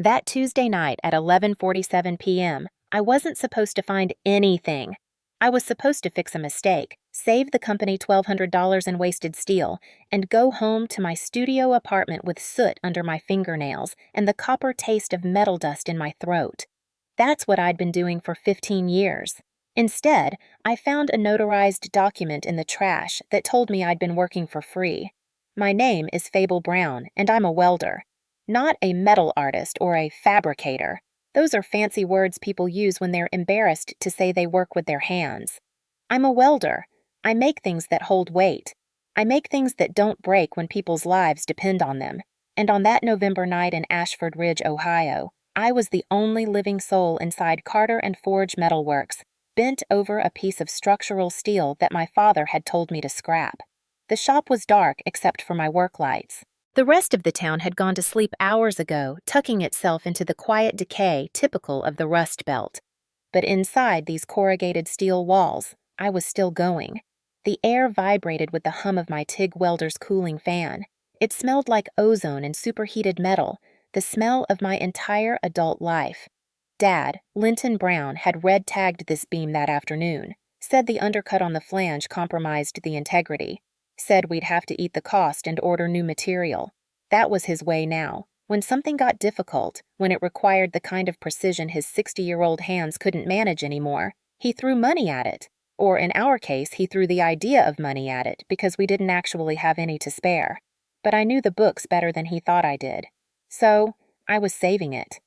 That Tuesday night at 11:47 p.m., I wasn't supposed to find anything. I was supposed to fix a mistake, save the company $1,200 in wasted steel, and go home to my studio apartment with soot under my fingernails and the copper taste of metal dust in my throat. That's what I'd been doing for 15 years. Instead, I found a notarized document in the trash that told me I'd been working for free. My name is Fable Brown, and I'm a welder. Not a metal artist or a fabricator. Those are fancy words people use when they're embarrassed to say they work with their hands. I'm a welder. I make things that hold weight. I make things that don't break when people's lives depend on them. And on that November night in Ashford Ridge, Ohio, I was the only living soul inside Carter and Forge Metalworks, bent over a piece of structural steel that my father had told me to scrap. The shop was dark except for my work lights. The rest of the town had gone to sleep hours ago, tucking itself into the quiet decay typical of the Rust Belt. But inside these corrugated steel walls, I was still going. The air vibrated with the hum of my TIG welder's cooling fan. It smelled like ozone and superheated metal, the smell of my entire adult life. Dad, Linton Brown, had red-tagged this beam that afternoon, said the undercut on the flange compromised the integrity, said we'd have to eat the cost and order new material. That was his way now. When something got difficult, when it required the kind of precision his 60-year-old hands couldn't manage anymore, he threw money at it. Or in our case, he threw the idea of money at it because we didn't actually have any to spare. But I knew the books better than he thought I did. So, I was saving it.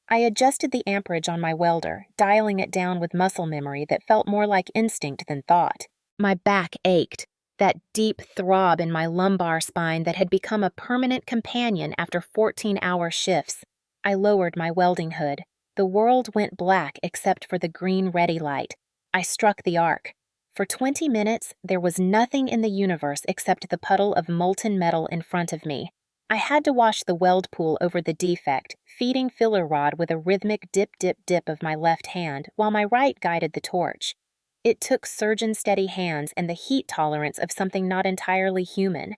I adjusted the amperage on my welder, dialing it down with muscle memory that felt more like instinct than thought. My back ached. That deep throb in my lumbar spine that had become a permanent companion after 14-hour shifts. I lowered my welding hood. The world went black except for the green ready light. I struck the arc. For 20 minutes, there was nothing in the universe except the puddle of molten metal in front of me. I had to wash the weld pool over the defect, feeding filler rod with a rhythmic dip of my left hand while my right guided the torch. It took surgeon-steady hands and the heat tolerance of something not entirely human.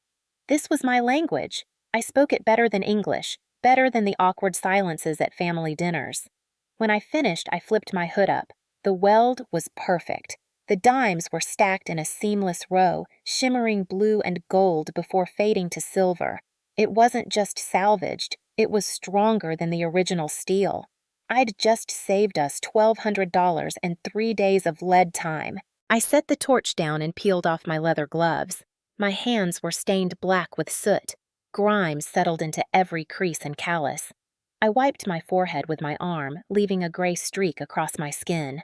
This was my language. I spoke it better than English, better than the awkward silences at family dinners. When I finished, I flipped my hood up. The weld was perfect. The dimes were stacked in a seamless row, shimmering blue and gold before fading to silver. It wasn't just salvaged, it was stronger than the original steel. I'd just saved us $1,200 and 3 days of lead time. I set the torch down and peeled off my leather gloves. My hands were stained black with soot. Grime settled into every crease and callus. I wiped my forehead with my arm, leaving a gray streak across my skin.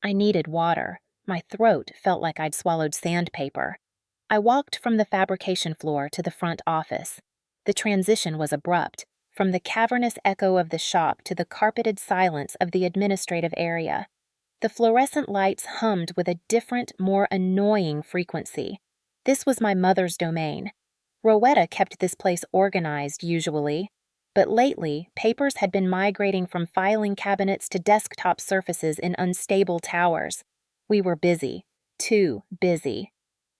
I needed water. My throat felt like I'd swallowed sandpaper. I walked from the fabrication floor to the front office. The transition was abrupt. From the cavernous echo of the shop to the carpeted silence of the administrative area. The fluorescent lights hummed with a different, more annoying frequency. This was my mother's domain. Rowetta kept this place organized, usually, but lately, papers had been migrating from filing cabinets to desktop surfaces in unstable towers. We were busy. Too busy.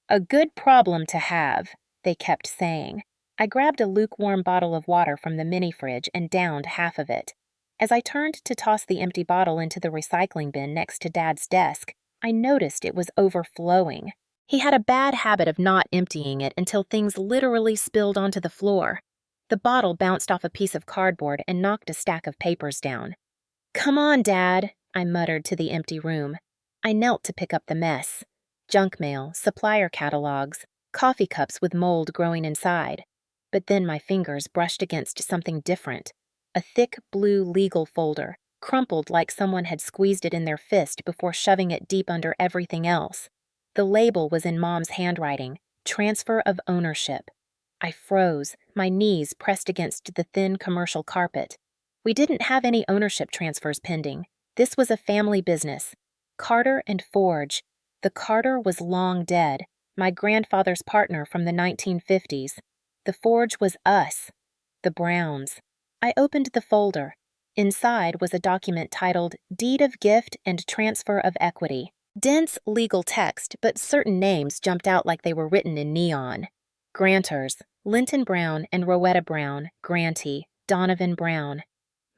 A good problem to have, they kept saying. I grabbed a lukewarm bottle of water from the mini-fridge and downed half of it. As I turned to toss the empty bottle into the recycling bin next to Dad's desk, I noticed it was overflowing. He had a bad habit of not emptying it until things literally spilled onto the floor. The bottle bounced off a piece of cardboard and knocked a stack of papers down. "Come on, Dad," I muttered to the empty room. I knelt to pick up the mess. Junk mail, supplier catalogs, coffee cups with mold growing inside. But then my fingers brushed against something different. A thick blue legal folder, crumpled like someone had squeezed it in their fist before shoving it deep under everything else. The label was in Mom's handwriting, transfer of ownership. I froze, my knees pressed against the thin commercial carpet. We didn't have any ownership transfers pending. This was a family business. Carter and Forge. The Carter was long dead, my grandfather's partner from the 1950s. The Forge was us, the Browns. I opened the folder. Inside was a document titled Deed of Gift and Transfer of Equity. Dense legal text, but certain names jumped out like they were written in neon. Grantors, Linton Brown and Rowetta Brown, grantee, Donovan Brown.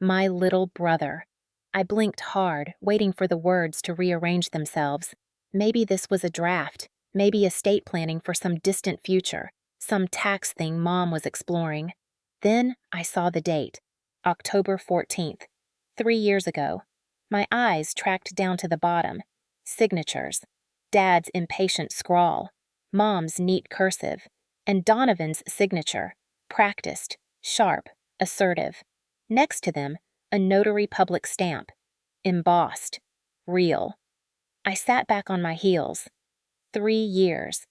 My little brother. I blinked hard, waiting for the words to rearrange themselves. Maybe this was a draft, maybe estate planning for some distant future, some tax thing Mom was exploring. Then I saw the date, October 14th, 3 years ago. My eyes tracked down to the bottom. Signatures. Dad's impatient scrawl. Mom's neat cursive. And Donovan's signature. Practiced, sharp, assertive. Next to them, a notary public stamp. Embossed. Real. I sat back on my heels. 3 years.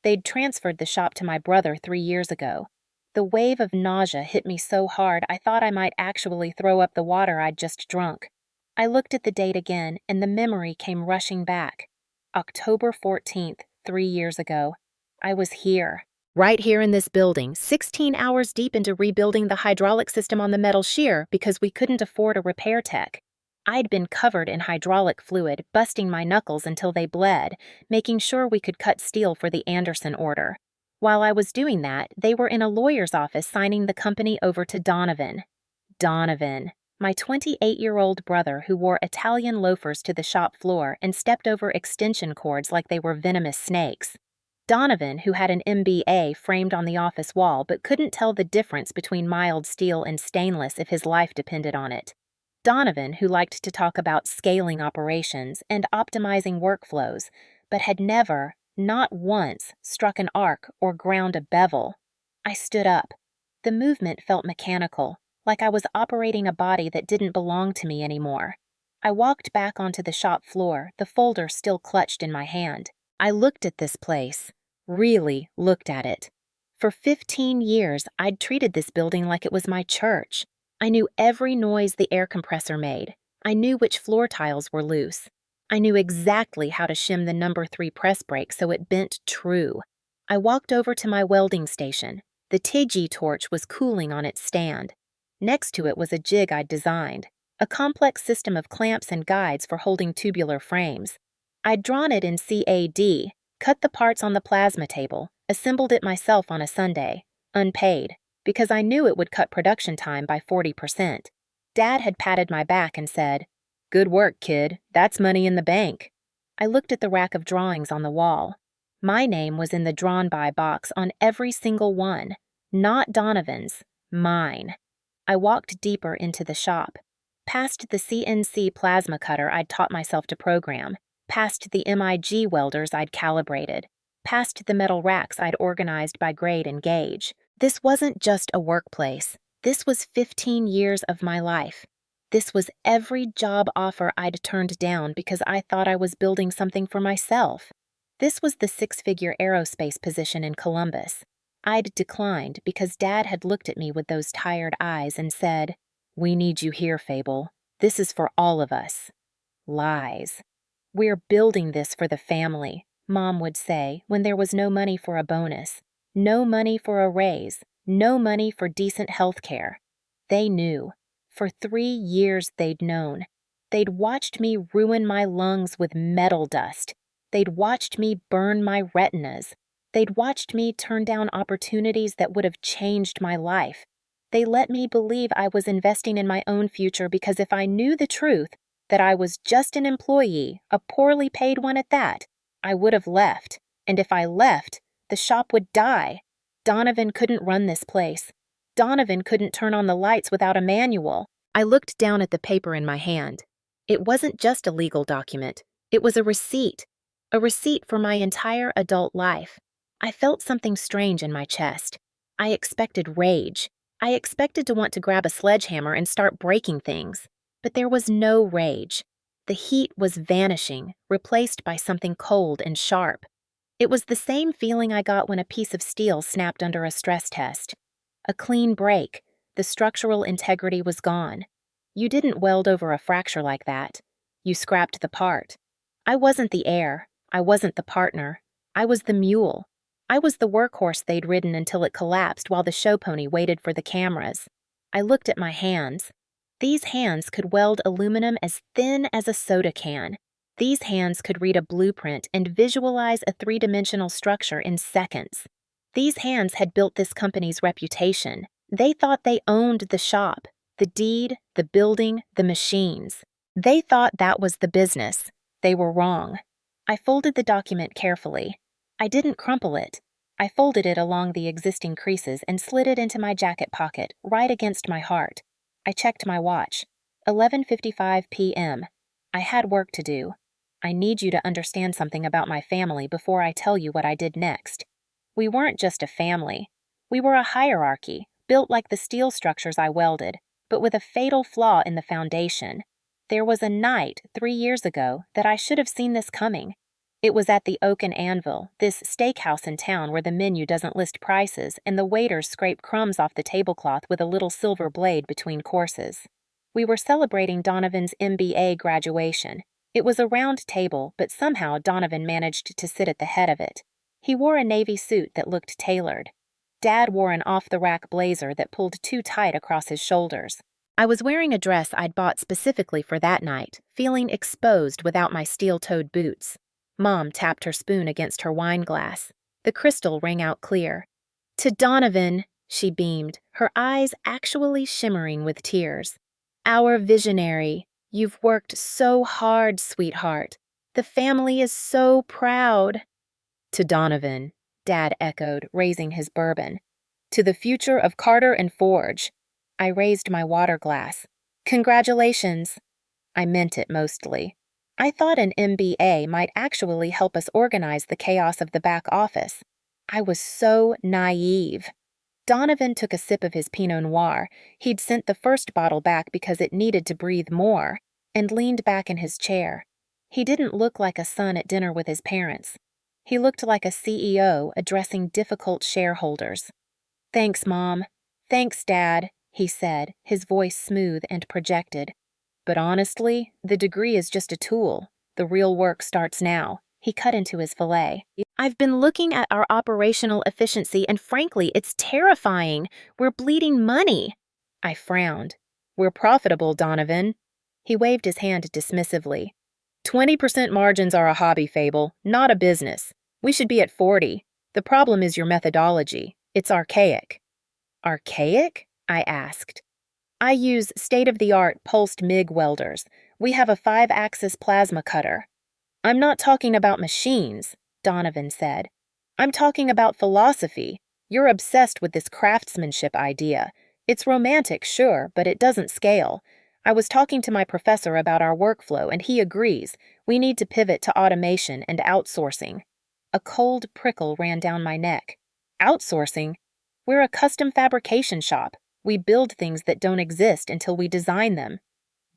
They'd transferred the shop to my brother 3 years ago. The wave of nausea hit me so hard I thought I might actually throw up the water I'd just drunk. I looked at the date again, and the memory came rushing back. October 14th, 3 years ago. I was here. Right here in this building, 16 hours deep into rebuilding the hydraulic system on the metal shear because we couldn't afford a repair tech. I'd been covered in hydraulic fluid, busting my knuckles until they bled, making sure we could cut steel for the Anderson order. While I was doing that, they were in a lawyer's office signing the company over to Donovan. Donovan, my 28-year-old brother who wore Italian loafers to the shop floor and stepped over extension cords like they were venomous snakes. Donovan, who had an MBA framed on the office wall but couldn't tell the difference between mild steel and stainless if his life depended on it. Donovan, who liked to talk about scaling operations and optimizing workflows, but had never, not once, struck an arc or ground a bevel. I stood up. The movement felt mechanical, like I was operating a body that didn't belong to me anymore. I walked back onto the shop floor, the folder still clutched in my hand. I looked at this place, really looked at it. For 15 years, I'd treated this building like it was my church. I knew every noise the air compressor made. I knew which floor tiles were loose. I knew exactly how to shim the number 3 press brake so it bent true. I walked over to my welding station. The TIG torch was cooling on its stand. Next to it was a jig I'd designed, a complex system of clamps and guides for holding tubular frames. I'd drawn it in CAD, cut the parts on the plasma table, assembled it myself on a Sunday, unpaid, because I knew it would cut production time by 40%. Dad had patted my back and said, "Good work, kid. That's money in the bank." I looked at the rack of drawings on the wall. My name was in the drawn by box on every single one. Not Donovan's, mine. I walked deeper into the shop, past the CNC plasma cutter I'd taught myself to program, past the MIG welders I'd calibrated, past the metal racks I'd organized by grade and gauge. This wasn't just a workplace. This was 15 years of my life. This was every job offer I'd turned down because I thought I was building something for myself. This was the 6-figure aerospace position in Columbus. I'd declined because Dad had looked at me with those tired eyes and said, "We need you here, Fable. This is for all of us." Lies. "We're building this for the family," Mom would say when there was no money for a bonus, no money for a raise, no money for decent health care. They knew. For 3 years they'd known. They'd watched me ruin my lungs with metal dust. They'd watched me burn my retinas. They'd watched me turn down opportunities that would have changed my life. They let me believe I was investing in my own future because if I knew the truth, that I was just an employee, a poorly paid one at that, I would have left. And if I left, the shop would die. Donovan couldn't run this place. Donovan couldn't turn on the lights without a manual. I looked down at the paper in my hand. It wasn't just a legal document. It was a receipt for my entire adult life. I felt something strange in my chest. I expected rage. I expected to want to grab a sledgehammer and start breaking things. But there was no rage. The heat was vanishing, replaced by something cold and sharp. It was the same feeling I got when a piece of steel snapped under a stress test. A clean break. The structural integrity was gone. You didn't weld over a fracture like that. You scrapped the part. I wasn't the heir. I wasn't the partner. I was the mule. I was the workhorse they'd ridden until it collapsed while the show pony waited for the cameras. I looked at my hands. These hands could weld aluminum as thin as a soda can. These hands could read a blueprint and visualize a 3-dimensional structure in seconds. These hands had built this company's reputation. They thought they owned the shop. The deed, the building, the machines. They thought that was the business. They were wrong. I folded the document carefully. I didn't crumple it. I folded it along the existing creases and slid it into my jacket pocket, right against my heart. I checked my watch. 11:55 p.m. I had work to do. I need you to understand something about my family before I tell you what I did next. We weren't just a family. We were a hierarchy, built like the steel structures I welded, but with a fatal flaw in the foundation. There was a night 3 years ago that I should have seen this coming. It was at the Oak and Anvil, this steakhouse in town where the menu doesn't list prices and the waiters scrape crumbs off the tablecloth with a little silver blade between courses. We were celebrating Donovan's MBA graduation. It was a round table, but somehow Donovan managed to sit at the head of it. He wore a navy suit that looked tailored. Dad wore an off-the-rack blazer that pulled too tight across his shoulders. I was wearing a dress I'd bought specifically for that night, feeling exposed without my steel-toed boots. Mom tapped her spoon against her wine glass. The crystal rang out clear. "To Donovan," she beamed, her eyes actually shimmering with tears. "Our visionary. You've worked so hard, sweetheart. The family is so proud." "To Donovan," Dad echoed, raising his bourbon. "To the future of Carter and Forge." I raised my water glass. "Congratulations." I meant it mostly. I thought an MBA might actually help us organize the chaos of the back office. I was so naive. Donovan took a sip of his Pinot Noir. He'd sent the first bottle back because it needed to breathe more, and leaned back in his chair. He didn't look like a son at dinner with his parents. He looked like a CEO addressing difficult shareholders. "Thanks, Mom." "Thanks, Dad," he said, his voice smooth and projected. "But honestly, the degree is just a tool. The real work starts now." He cut into his filet. "I've been looking at our operational efficiency, and frankly, it's terrifying. We're bleeding money." I frowned. "We're profitable, Donovan." He waved his hand dismissively. 20% margins are a hobby, Fable, not a business. We should be at 40. The problem is your methodology. It's archaic." "Archaic?" I asked. "I use state-of-the-art pulsed MIG welders. We have a 5-axis plasma cutter." "I'm not talking about machines," Donovan said. "I'm talking about philosophy. You're obsessed with this craftsmanship idea. It's romantic, sure, but it doesn't scale. I was talking to my professor about our workflow, and he agrees. We need to pivot to automation and outsourcing." A cold prickle ran down my neck. "Outsourcing? We're a custom fabrication shop. We build things that don't exist until we design them."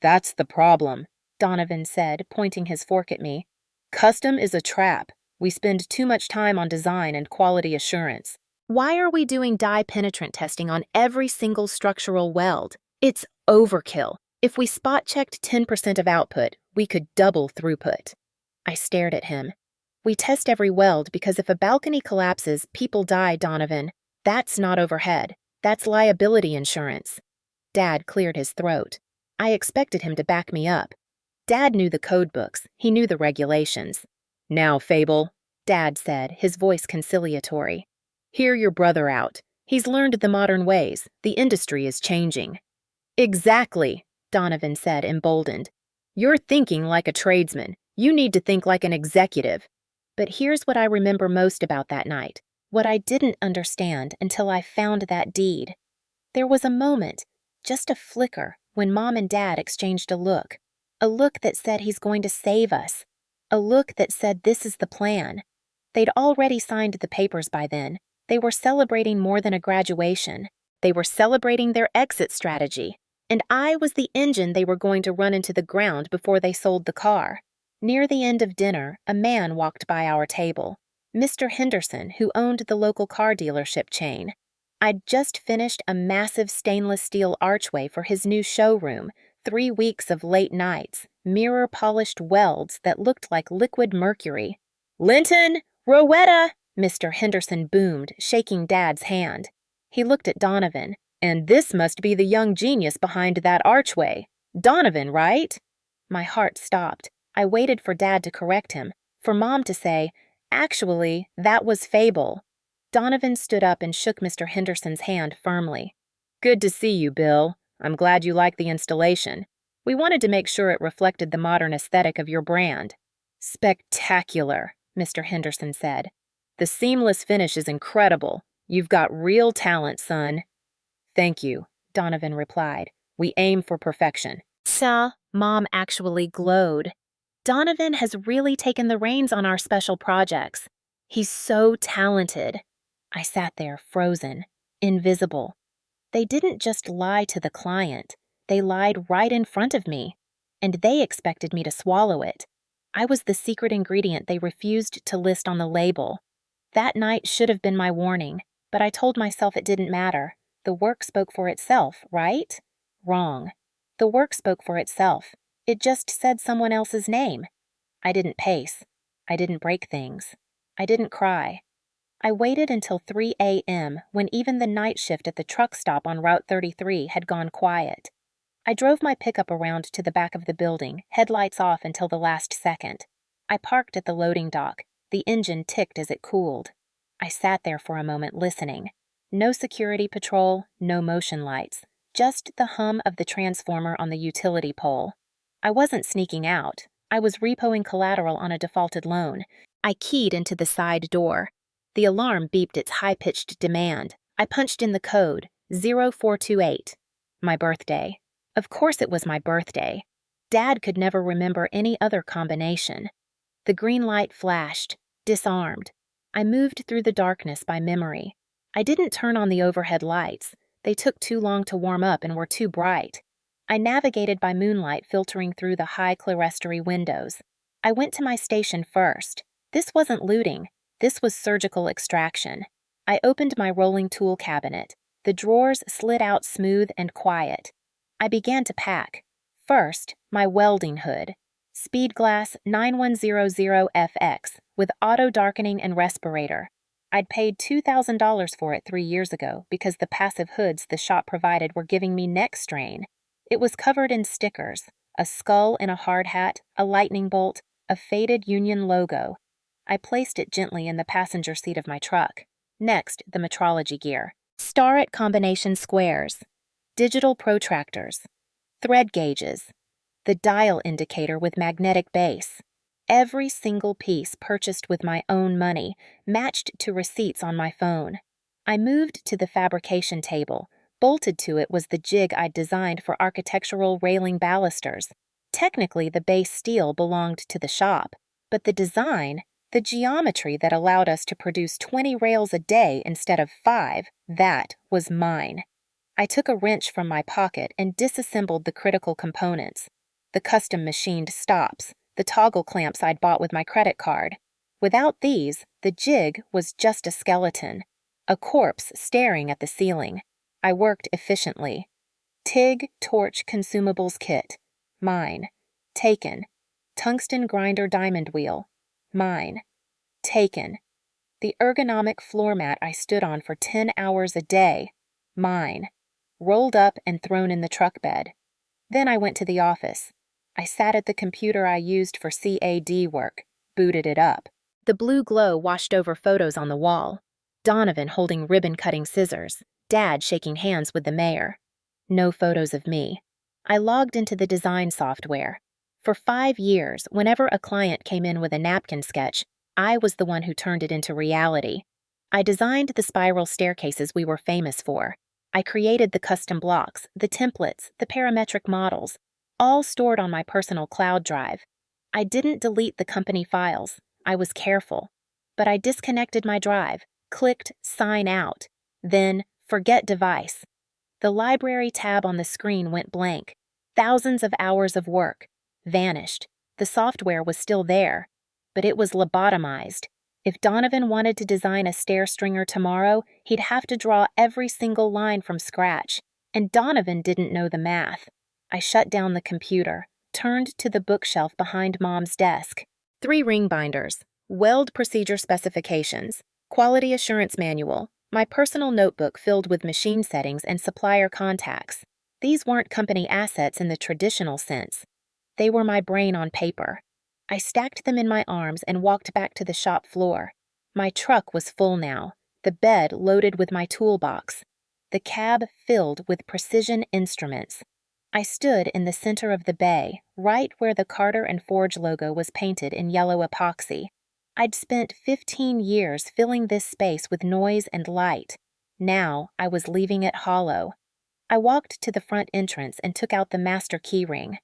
"That's the problem," Donovan said, pointing his fork at me. "Custom is a trap. We spend too much time on design and quality assurance. Why are we doing dye penetrant testing on every single structural weld? It's overkill. If we spot-checked 10% of output, we could double throughput." I stared at him. "We test every weld because if a balcony collapses, people die, Donovan. That's not overhead. That's liability insurance." Dad cleared his throat. I expected him to back me up. Dad knew the code books. He knew the regulations. "Now, Fable," Dad said, his voice conciliatory. "Hear your brother out. He's learned the modern ways. The industry is changing." "Exactly," Donovan said, emboldened. "You're thinking like a tradesman. You need to think like an executive." But here's what I remember most about that night. What I didn't understand until I found that deed. There was a moment, just a flicker, when Mom and Dad exchanged a look that said he's going to save us, a look that said this is the plan. They'd already signed the papers by then. They were celebrating more than a graduation. They were celebrating their exit strategy, and I was the engine they were going to run into the ground before they sold the car. Near the end of dinner, a man walked by our table. Mr. Henderson, who owned the local car dealership chain. I'd just finished a massive stainless steel archway for his new showroom, 3 weeks of late nights, mirror-polished welds that looked like liquid mercury. "Linton! Rowetta!" Mr. Henderson boomed, shaking Dad's hand. He looked at Donovan. "And this must be the young genius behind that archway. Donovan, right?" My heart stopped. I waited for Dad to correct him, for Mom to say, "Actually, that was Fable." Donovan stood up and shook Mr. Henderson's hand firmly. "Good to see you, Bill. I'm glad you like the installation. We wanted to make sure it reflected the modern aesthetic of your brand. Spectacular, Mr. Henderson said. The seamless finish is incredible. You've got real talent, son. Thank you, Donovan replied. We aim for perfection. Mom actually glowed. Donovan has really taken the reins on our special projects. He's so talented. I sat there frozen, invisible. They didn't just lie to the client. They lied right in front of me. And they expected me to swallow it. I was the secret ingredient they refused to list on the label. That night should have been my warning, but I told myself it didn't matter. The work spoke for itself, right? Wrong. The work spoke for itself. It just said someone else's name. I didn't pace. I didn't break things. I didn't cry. I waited until 3 a.m. when even the night shift at the truck stop on Route 33 had gone quiet. I drove my pickup around to the back of the building, headlights off until the last second. I parked at the loading dock. The engine ticked as it cooled. I sat there for a moment listening. No security patrol, no motion lights, just the hum of the transformer on the utility pole. I wasn't sneaking out. I was repoing collateral on a defaulted loan. I keyed into the side door. The alarm beeped its high-pitched demand. I punched in the code, 0428. My birthday. Of course it was my birthday. Dad could never remember any other combination. The green light flashed, disarmed. I moved through the darkness by memory. I didn't turn on the overhead lights. They took too long to warm up and were too bright. I navigated by moonlight filtering through the high clerestory windows. I went to my station first. This wasn't looting. This was surgical extraction. I opened my rolling tool cabinet. The drawers slid out smooth and quiet. I began to pack. First, my welding hood. Speedglass 9100FX with auto darkening and respirator. I'd paid $2,000 for it 3 years ago because the passive hoods the shop provided were giving me neck strain. It was covered in stickers, a skull in a hard hat, a lightning bolt, a faded Union logo. I placed it gently in the passenger seat of my truck. Next, the metrology gear. Starrett combination squares. Digital protractors. Thread gauges. The dial indicator with magnetic base. Every single piece purchased with my own money, matched to receipts on my phone. I moved to the fabrication table. Bolted to it was the jig I'd designed for architectural railing balusters. Technically, the base steel belonged to the shop, but the design, the geometry that allowed us to produce 20 rails a day instead of 5, that was mine. I took a wrench from my pocket and disassembled the critical components. The custom machined stops, the toggle clamps I'd bought with my credit card. Without these, the jig was just a skeleton, a corpse staring at the ceiling. I worked efficiently. TIG torch consumables kit. Mine. Taken. Tungsten grinder diamond wheel. Mine. Taken. The ergonomic floor mat I stood on for 10 hours a day. Mine. Rolled up and thrown in the truck bed. Then I went to the office. I sat at the computer I used for CAD work, booted it up. The blue glow washed over photos on the wall. Donovan holding ribbon-cutting scissors, Dad shaking hands with the mayor. No photos of me. I logged into the design software. For 5 years, whenever a client came in with a napkin sketch, I was the one who turned it into reality. I designed the spiral staircases we were famous for. I created the custom blocks, the templates, the parametric models, all stored on my personal cloud drive. I didn't delete the company files. I was careful. But I disconnected my drive, clicked Sign Out, then Forget Device. The library tab on the screen went blank. Thousands of hours of work vanished. The software was still there, but it was lobotomized. If Donovan wanted to design a stair stringer tomorrow, he'd have to draw every single line from scratch, and Donovan didn't know the math. I shut down the computer, turned to the bookshelf behind Mom's desk. 3 ring binders, weld procedure specifications, quality assurance manual, my personal notebook filled with machine settings and supplier contacts. These weren't company assets in the traditional sense. They were my brain on paper. I stacked them in my arms and walked back to the shop floor. My truck was full now, the bed loaded with my toolbox. the cab filled with precision instruments. I stood in the center of the bay, right where the Carter and Forge logo was painted in yellow epoxy. I'd spent 15 years filling this space with noise and light. Now I was leaving it hollow. I walked to the front entrance and took out the master key ring.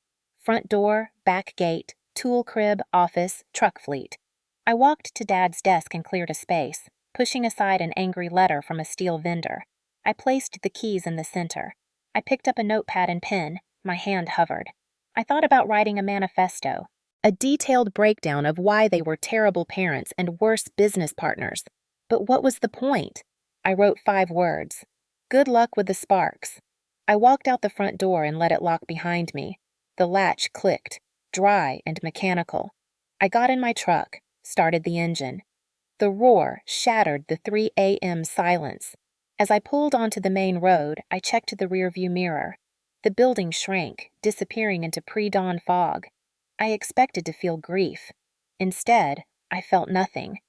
Front door, back gate, tool crib, office, truck fleet. I walked to Dad's desk and cleared a space, pushing aside an angry letter from a steel vendor. I placed the keys in the center. I picked up a notepad and pen. My hand hovered. I thought about writing a manifesto, a detailed breakdown of why they were terrible parents and worse business partners. But what was the point? I wrote 5 words. Good luck with the sparks. I walked out the front door and let it lock behind me. The latch clicked, dry and mechanical. I got in my truck, started the engine. The roar shattered the 3 a.m. silence. As I pulled onto the main road, I checked the rearview mirror. The building shrank, disappearing into pre-dawn fog. I expected to feel grief. Instead, I felt nothing.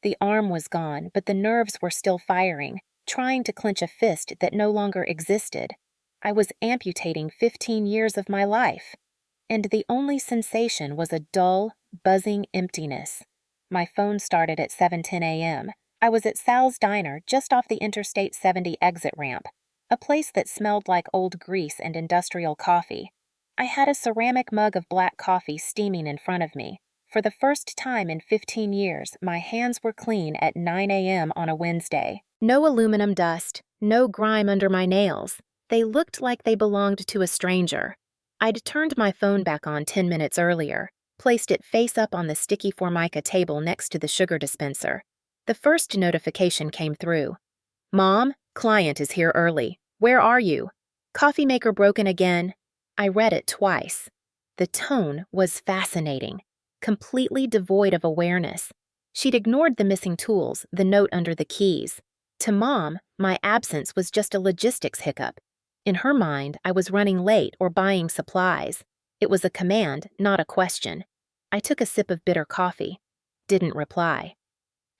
The arm was gone, but the nerves were still firing, trying to clench a fist that no longer existed. I was amputating 15 years of my life. And the only sensation was a dull, buzzing emptiness. My phone started at 7:10 a.m. I was at Sal's Diner just off the Interstate 70 exit ramp, a place that smelled like old grease and industrial coffee. I had a ceramic mug of black coffee steaming in front of me. For the first time in 15 years, my hands were clean at 9 a.m. on a Wednesday. No aluminum dust, no grime under my nails. They looked like they belonged to a stranger. I'd turned my phone back on 10 minutes earlier, placed it face up on the sticky Formica table next to the sugar dispenser. The first notification came through. Mom, client is here early. Where are you? Coffee maker broken again. I read it twice. The tone was fascinating, completely devoid of awareness. She'd ignored the missing tools, the note under the keys. To Mom, my absence was just a logistics hiccup. In her mind, I was running late or buying supplies. It was a command, not a question. I took a sip of bitter coffee. Didn't reply.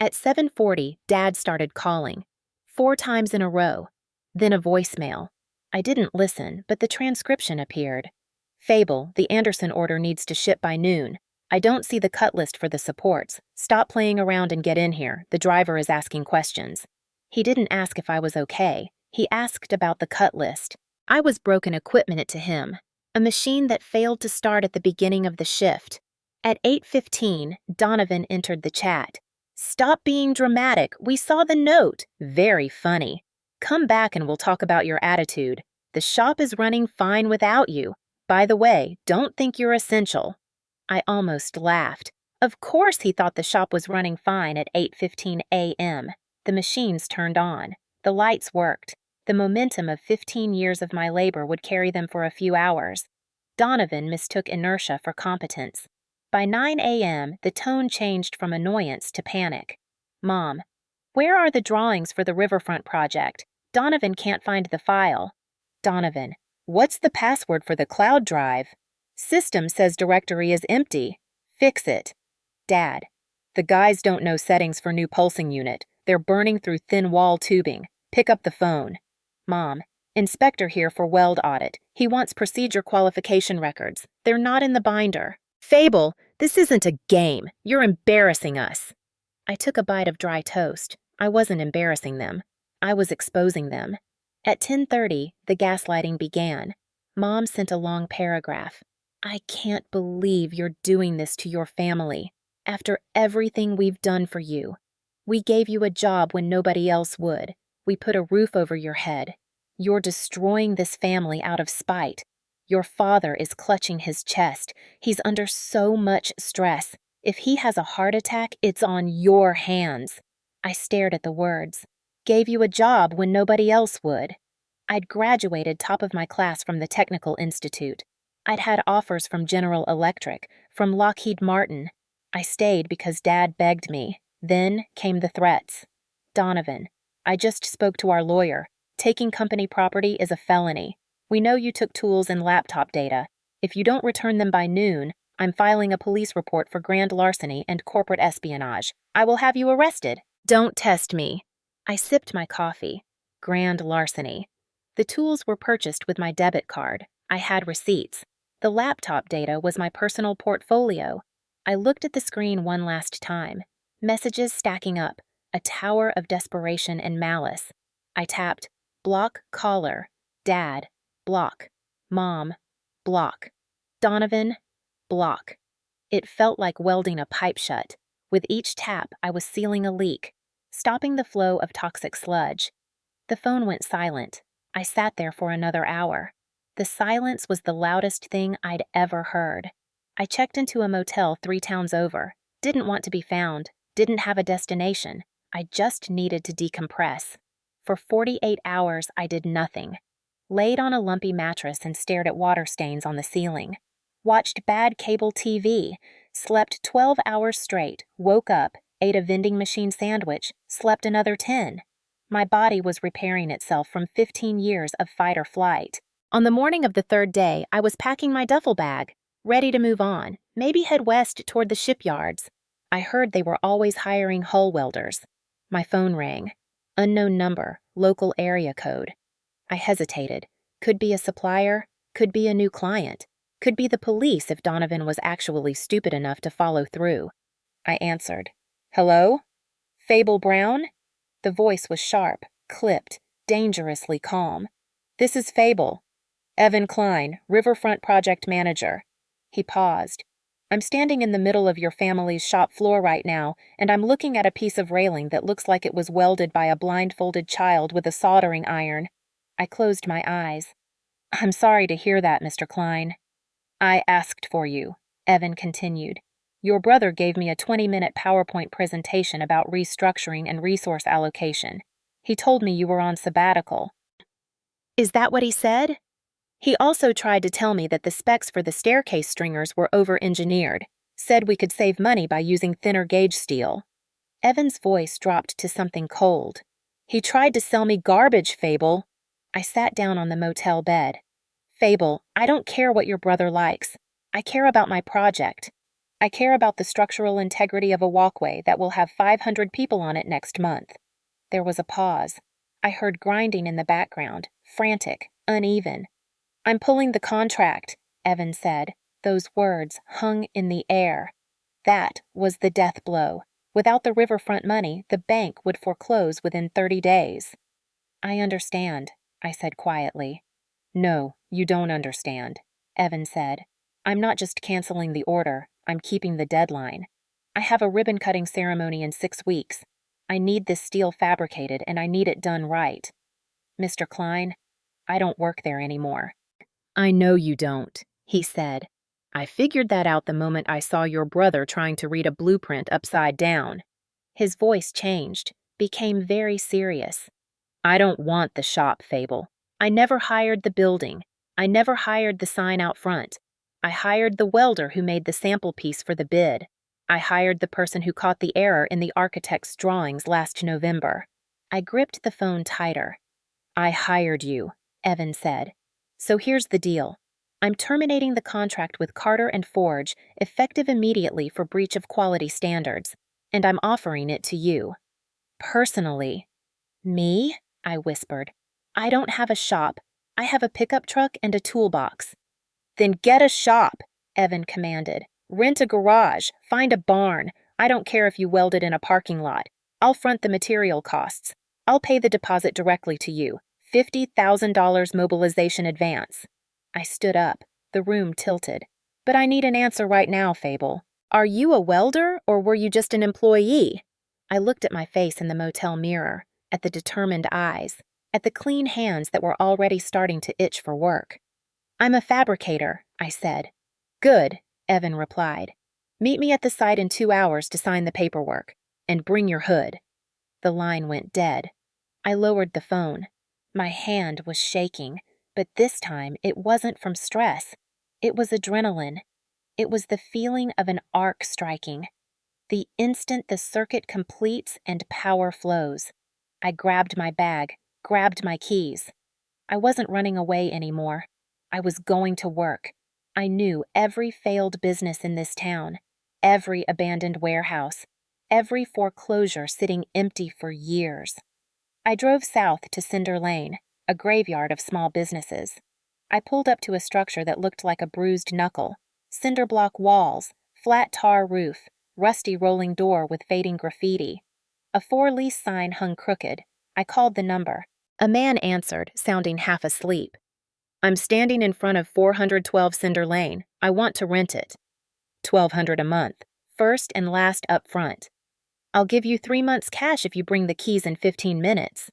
At 7:40, Dad started calling. 4 times in a row. Then a voicemail. I didn't listen, but the transcription appeared. Fable, the Anderson order needs to ship by noon. I don't see the cut list for the supports. Stop playing around and get in here. The driver is asking questions. He didn't ask if I was okay. He asked about the cut list. I was broken equipment to him. A machine that failed to start at the beginning of the shift. At 8:15, Donovan entered the chat. Stop being dramatic. We saw the note. Very funny. Come back and we'll talk about your attitude. The shop is running fine without you. By the way, don't think you're essential. I almost laughed. Of course he thought the shop was running fine at 8:15 a.m. The machines turned on. The lights worked. The momentum of 15 years of my labor would carry them for a few hours. Donovan mistook inertia for competence. By 9 a.m., the tone changed from annoyance to panic. Mom, where are the drawings for the Riverfront project? Donovan can't find the file. Donovan, what's the password for the cloud drive? System says directory is empty. Fix it. Dad, the guys don't know settings for new pulsing unit. They're burning through thin wall tubing. Pick up the phone. Mom, inspector here for weld audit. He wants procedure qualification records. They're not in the binder. Fable, this isn't a game. You're embarrassing us. I took a bite of dry toast. I wasn't embarrassing them. I was exposing them. At 10:30, the gaslighting began. Mom sent a long paragraph. I can't believe you're doing this to your family. After everything we've done for you. We gave you a job when nobody else would. We put a roof over your head. You're destroying this family out of spite. Your father is clutching his chest. He's under so much stress. If he has a heart attack, it's on your hands. I stared at the words. Gave you a job when nobody else would. I'd graduated top of my class from the Technical Institute. I'd had offers from General Electric, from Lockheed Martin. I stayed because Dad begged me. Then came the threats. Donovan, I just spoke to our lawyer. Taking company property is a felony. We know you took tools and laptop data. If you don't return them by noon, I'm filing a police report for grand larceny and corporate espionage. I will have you arrested. Don't test me. I sipped my coffee. Grand larceny. The tools were purchased with my debit card. I had receipts. The laptop data was my personal portfolio. I looked at the screen one last time. Messages stacking up, a tower of desperation and malice. I tapped, block caller, dad, block, mom, block, Donovan, block. It felt like welding a pipe shut. With each tap, I was sealing a leak, stopping the flow of toxic sludge. The phone went silent. I sat there for another hour. The silence was the loudest thing I'd ever heard. I checked into a motel 3 towns over. Didn't want to be found. Didn't have a destination. I just needed to decompress. For 48 hours, I did nothing. Laid on a lumpy mattress and stared at water stains on the ceiling. Watched bad cable TV. Slept 12 hours straight. Woke up. Ate a vending machine sandwich. Slept another 10. My body was repairing itself from 15 years of fight or flight. On the morning of the 3rd day, I was packing my duffel bag, ready to move on, maybe head west toward the shipyards. I heard they were always hiring hull welders. My phone rang. Unknown number, local area code. I hesitated. Could be a supplier, could be a new client, could be the police if Donovan was actually stupid enough to follow through. I answered. Hello? Fable Brown? The voice was sharp, clipped, dangerously calm. This is Fable. Evan Klein, Riverfront Project Manager. He paused. I'm standing in the middle of your family's shop floor right now, and I'm looking at a piece of railing that looks like it was welded by a blindfolded child with a soldering iron. I closed my eyes. I'm sorry to hear that, Mr. Klein. I asked for you, Evan continued. Your brother gave me a 20-minute PowerPoint presentation about restructuring and resource allocation. He told me you were on sabbatical. Is that what he said? He also tried to tell me that the specs for the staircase stringers were over-engineered, said we could save money by using thinner gauge steel. Evan's voice dropped to something cold. He tried to sell me garbage, Fable. I sat down on the motel bed. Fable, I don't care what your brother likes. I care about my project. I care about the structural integrity of a walkway that will have 500 people on it next month. There was a pause. I heard grinding in the background, frantic, uneven. I'm pulling the contract, Evan said. Those words hung in the air. That was the death blow. Without the riverfront money, the bank would foreclose within 30 days. I understand, I said quietly. No, you don't understand, Evan said. I'm not just canceling the order, I'm keeping the deadline. I have a ribbon-cutting ceremony in 6 weeks. I need this steel fabricated, and I need it done right. Mr. Klein, I don't work there anymore. I know you don't, he said. I figured that out the moment I saw your brother trying to read a blueprint upside down. His voice changed, became very serious. I don't want the shop, Fable. I never hired the building. I never hired the sign out front. I hired the welder who made the sample piece for the bid. I hired the person who caught the error in the architect's drawings last November. I gripped the phone tighter. I hired you, Evan said. So here's the deal. I'm terminating the contract with Carter and Forge, effective immediately for breach of quality standards, and I'm offering it to you. Personally. Me? I whispered. I don't have a shop. I have a pickup truck and a toolbox. Then get a shop, Evan commanded. Rent a garage. Find a barn. I don't care if you weld it in a parking lot. I'll front the material costs. I'll pay the deposit directly to you. $50,000 mobilization advance. I stood up. The room tilted. But I need an answer right now, Fable. Are you a welder, or were you just an employee? I looked at my face in the motel mirror, at the determined eyes, at the clean hands that were already starting to itch for work. I'm a fabricator, I said. Good, Evan replied. Meet me at the site in 2 hours to sign the paperwork, and bring your hood. The line went dead. I lowered the phone. My hand was shaking, but this time it wasn't from stress. It was adrenaline. It was the feeling of an arc striking. The instant the circuit completes and power flows. I grabbed my bag, grabbed my keys. I wasn't running away anymore. I was going to work. I knew every failed business in this town, every abandoned warehouse, every foreclosure sitting empty for years. I drove south to Cinder Lane, a graveyard of small businesses. I pulled up to a structure that looked like a bruised knuckle. Cinder block walls, flat tar roof, rusty rolling door with fading graffiti. A for-lease sign hung crooked. I called the number. A man answered, sounding half asleep. I'm standing in front of 412 Cinder Lane. I want to rent it. $1,200 a month, first and last up front. I'll give you 3 months cash if you bring the keys in 15 minutes.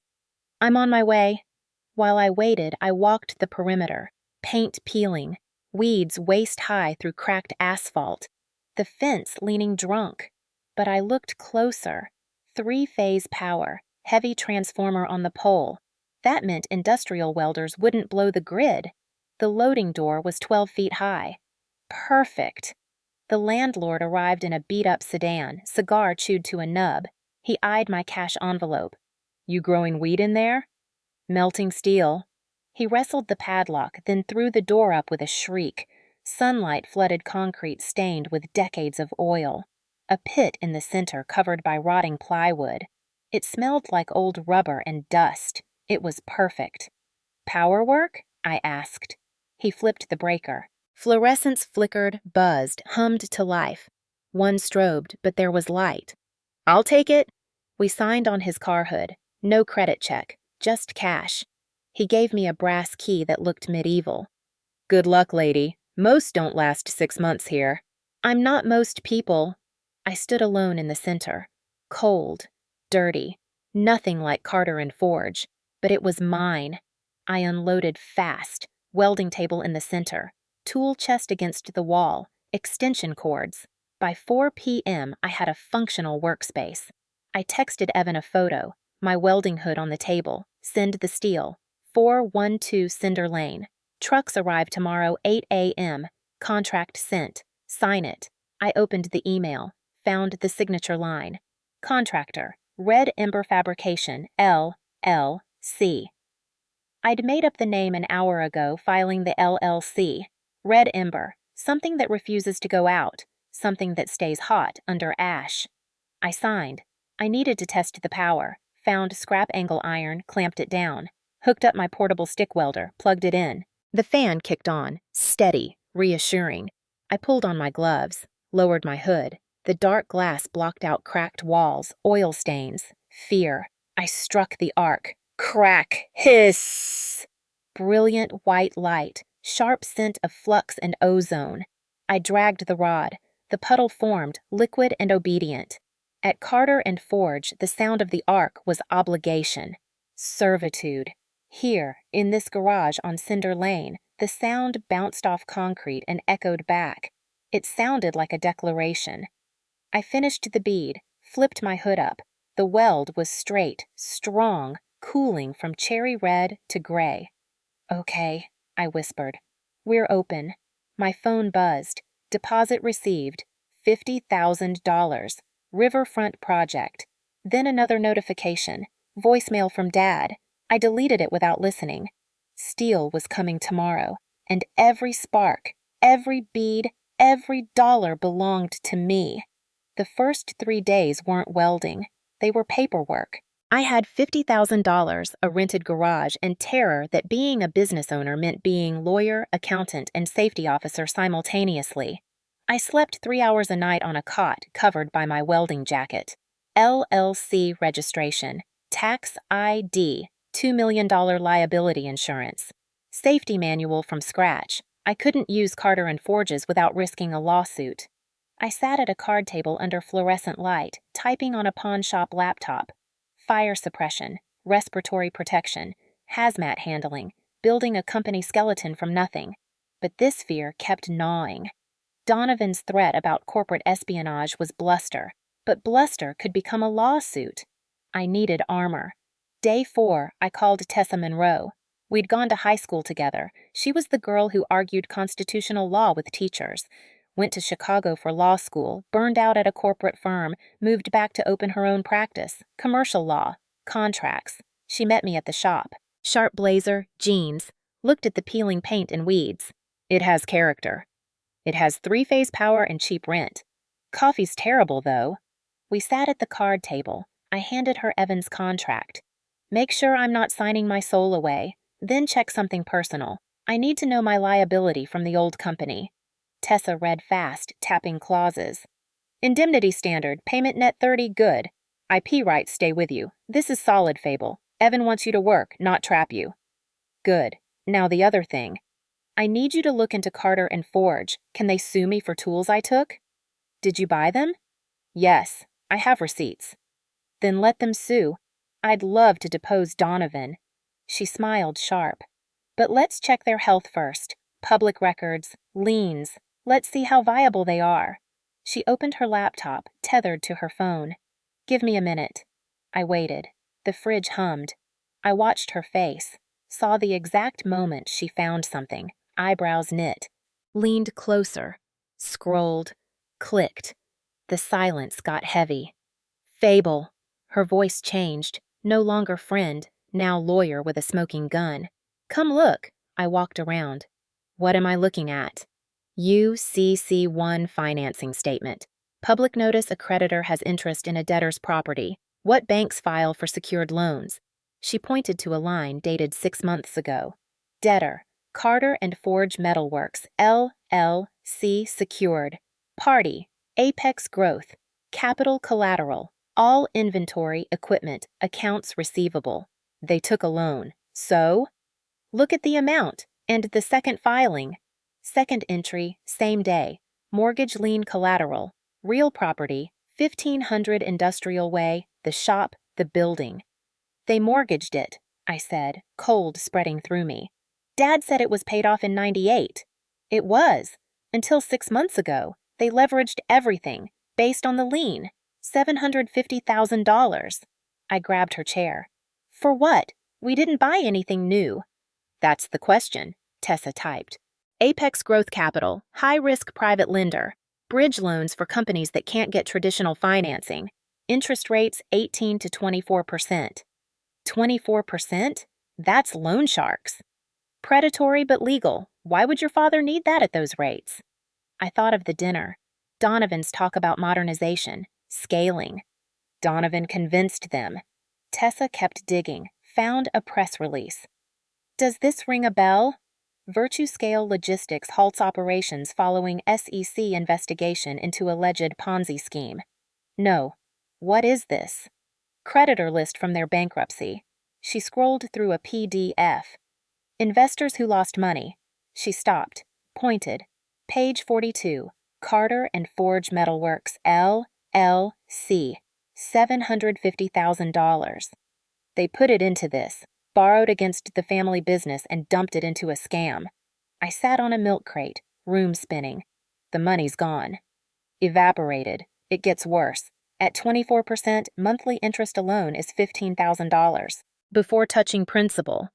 I'm on my way. While I waited, I walked the perimeter, paint peeling, weeds waist-high through cracked asphalt, the fence leaning drunk. But I looked closer. 3-phase power, heavy transformer on the pole. That meant industrial welders wouldn't blow the grid. The loading door was 12 feet high. Perfect. The landlord arrived in a beat-up sedan, cigar chewed to a nub. He eyed my cash envelope. You growing weed in there? Melting steel. He wrestled the padlock, then threw the door up with a shriek. Sunlight flooded concrete stained with decades of oil. A pit in the center covered by rotting plywood. It smelled like old rubber and dust. It was perfect. Power work? I asked. He flipped the breaker. Fluorescents flickered, buzzed, hummed to life. One strobed, but there was light. I'll take it. We signed on his car hood. No credit check, just cash. He gave me a brass key that looked medieval. Good luck, lady. Most don't last 6 months here. I'm not most people. I stood alone in the center. Cold, dirty, nothing like Carter and Forge, but it was mine. I unloaded fast, welding table in the center, tool chest against the wall, extension cords. By 4 p.m., I had a functional workspace. I texted Evan a photo, my welding hood on the table, send the steel, 412 Cinder Lane. Trucks arrive tomorrow 8 a.m., contract sent, sign it. I opened the email, found the signature line. Contractor, Red Ember Fabrication, LLC. I'd made up the name an hour ago, filing the LLC. Red Ember, something that refuses to go out, something that stays hot under ash. I signed. I needed to test the power, found scrap angle iron, clamped it down, hooked up my portable stick welder, plugged it in. The fan kicked on, steady, reassuring. I pulled on my gloves, lowered my hood. The dark glass blocked out cracked walls, oil stains, fear. I struck the arc. Crack! Hiss! Brilliant white light, sharp scent of flux and ozone. I dragged the rod. The puddle formed, liquid and obedient. At Carter and Forge, the sound of the arc was obligation, servitude. Here, in this garage on Cinder Lane, the sound bounced off concrete and echoed back. It sounded like a declaration. I finished the bead, flipped my hood up. The weld was straight, strong, cooling from cherry red to gray. Okay, I whispered. We're open. My phone buzzed. Deposit received. $50,000. Riverfront project. Then another notification. Voicemail from Dad. I deleted it without listening. Steel was coming tomorrow, and every spark, every bead, every dollar belonged to me. The first 3 days weren't welding. They were paperwork. I had $50,000, a rented garage, and terror that being a business owner meant being lawyer, accountant, and safety officer simultaneously. I slept 3 hours a night on a cot covered by my welding jacket. LLC registration. Tax ID. $2 million liability insurance. Safety manual from scratch. I couldn't use Carter and Forge's without risking a lawsuit. I sat at a card table under fluorescent light, typing on a pawn shop laptop. Fire suppression, respiratory protection, hazmat handling, building a company skeleton from nothing. But this fear kept gnawing. Donovan's threat about corporate espionage was bluster, but bluster could become a lawsuit. I needed armor. Day 4, I called Tessa Monroe. We'd gone to high school together. She was the girl who argued constitutional law with teachers. Went to Chicago for law school, burned out at a corporate firm, moved back to open her own practice, commercial law, contracts. She met me at the shop. Sharp blazer, jeans, looked at the peeling paint and weeds. It has character. It has 3-phase power and cheap rent. Coffee's terrible, though. We sat at the card table. I handed her Evan's contract. Make sure I'm not signing my soul away. Then check something personal. I need to know my liability from the old company. Tessa read fast, tapping clauses. Indemnity standard, payment net 30, good. IP rights stay with you. This is solid, Fable. Evan wants you to work, not trap you. Good. Now the other thing. I need you to look into Carter and Forge. Can they sue me for tools I took? Did you buy them? Yes, I have receipts. Then let them sue. I'd love to depose Donovan. She smiled sharp. But let's check their health first. Public records, liens. Let's see how viable they are. She opened her laptop, tethered to her phone. Give me a minute. I waited. The fridge hummed. I watched her face, saw the exact moment she found something, eyebrows knit, leaned closer, scrolled, clicked. The silence got heavy. Fable. Her voice changed, no longer friend, now lawyer with a smoking gun. Come look. I walked around. What am I looking at? UCC1 financing statement. Public notice a creditor has interest in a debtor's property. What banks file for secured loans? She pointed to a line dated 6 months ago. Debtor, Carter and Forge Metalworks, LLC secured. Party, Apex Growth. Capital collateral. All inventory, equipment, accounts receivable. They took a loan. So? Look at the amount and the second filing. Second entry, same day. Mortgage lien collateral. Real property, 1500 Industrial Way, the shop, the building. They mortgaged it, I said, cold spreading through me. Dad said it was paid off in '98. It was. Until 6 months ago, they leveraged everything, based on the lien. $750,000. I grabbed her chair. For what? We didn't buy anything new. That's the question, Tessa typed. Apex Growth Capital, high-risk private lender. Bridge loans for companies that can't get traditional financing. Interest rates 18 to 24%. 24%? That's loan sharks. Predatory but legal. Why would your father need that at those rates? I thought of the dinner. Donovan's talk about modernization, scaling. Donovan convinced them. Tessa kept digging, found a press release. Does this ring a bell? Virtue Scale Logistics halts operations following SEC investigation into alleged Ponzi scheme. No. What is this? Creditor list from their bankruptcy. She scrolled through a PDF. Investors who lost money. She stopped, pointed. Page 42. Carter and Forge Metalworks, LLC. $750,000. They put it into this, borrowed against the family business and dumped it into a scam. I sat on a milk crate, room spinning. The money's gone. Evaporated. It gets worse. At 24%, monthly interest alone is $15,000. Before touching principal.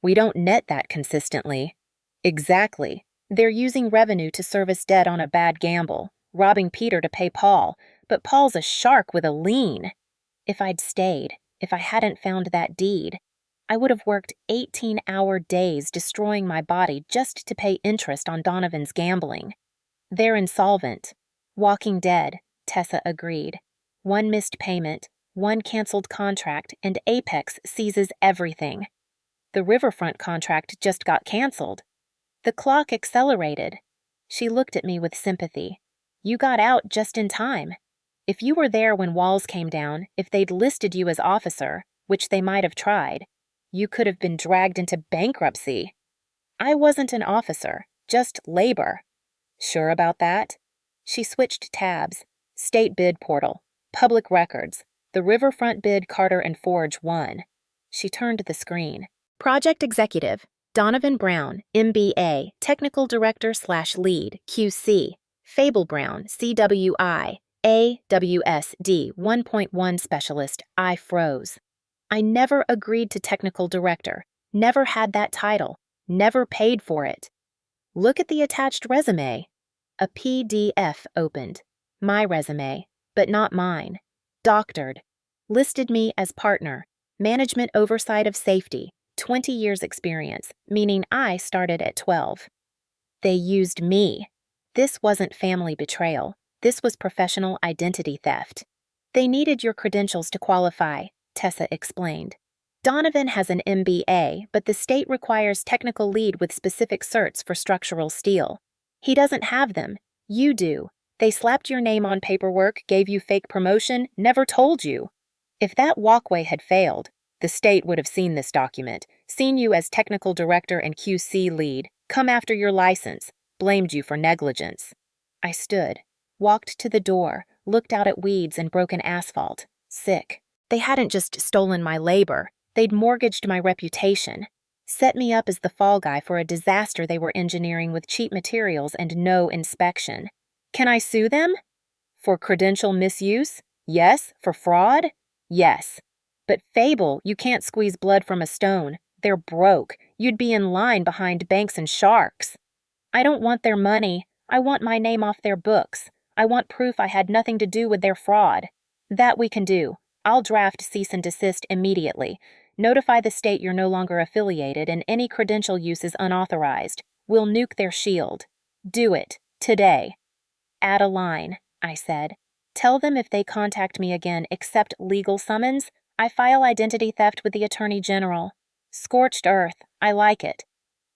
We don't net that consistently. Exactly. They're using revenue to service debt on a bad gamble, robbing Peter to pay Paul, but Paul's a shark with a lien. If I'd stayed, if I hadn't found that deed, I would have worked 18-hour days destroying my body just to pay interest on Donovan's gambling. They're insolvent. Walking dead, Tessa agreed. One missed payment, one canceled contract, and Apex seizes everything. The Riverfront contract just got canceled. The clock accelerated. She looked at me with sympathy. You got out just in time. If you were there when walls came down, if they'd listed you as officer, which they might have tried, you could have been dragged into bankruptcy. I wasn't an officer, just labor. Sure about that? She switched tabs. State bid portal. Public records. The Riverfront bid Carter and Forge won. She turned the screen. Project executive. Donovan Brown, MBA, Technical Director/Lead, QC. Fable Brown, CWI, AWSD 1.1 Specialist. I froze. I never agreed to Technical Director, never had that title, never paid for it. Look at the attached resume. A PDF opened. My resume, but not mine. Doctored. Listed me as partner, management oversight of safety. 20 years experience, meaning I started at 12. They used me. This wasn't family betrayal. This was professional identity theft. They needed your credentials to qualify, Tessa explained. Donovan has an MBA, but the state requires technical lead with specific certs for structural steel. He doesn't have them. You do. They slapped your name on paperwork, gave you fake promotion, never told you. If that walkway had failed, the state would have seen this document, seen you as technical director and QC lead, come after your license, blamed you for negligence. I stood, walked to the door, looked out at weeds and broken asphalt, sick. They hadn't just stolen my labor, they'd mortgaged my reputation, set me up as the fall guy for a disaster they were engineering with cheap materials and no inspection. Can I sue them? For credential misuse? Yes. For fraud? Yes. But Fable, you can't squeeze blood from a stone. They're broke. You'd be in line behind banks and sharks. I don't want their money. I want my name off their books. I want proof I had nothing to do with their fraud. That we can do. I'll draft cease and desist immediately. Notify the state you're no longer affiliated and any credential use is unauthorized. We'll nuke their shield. Do it. Today. Add a line, I said. Tell them if they contact me again, accept legal summons, I file identity theft with the Attorney General. Scorched earth. I like it.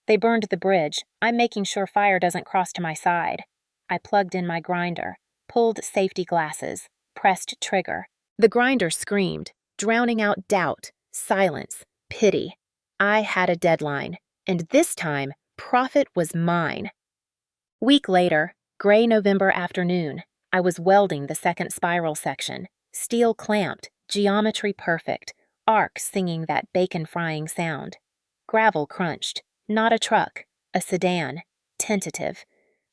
They burned the bridge. I'm making sure fire doesn't cross to my side. I plugged in my grinder, pulled safety glasses, pressed trigger. The grinder screamed, drowning out doubt, silence, pity. I had a deadline, and this time, profit was mine. Week later, gray November afternoon, I was welding the second spiral section, steel clamped, geometry perfect, arc singing that bacon-frying sound. Gravel crunched, not a truck, a sedan, tentative.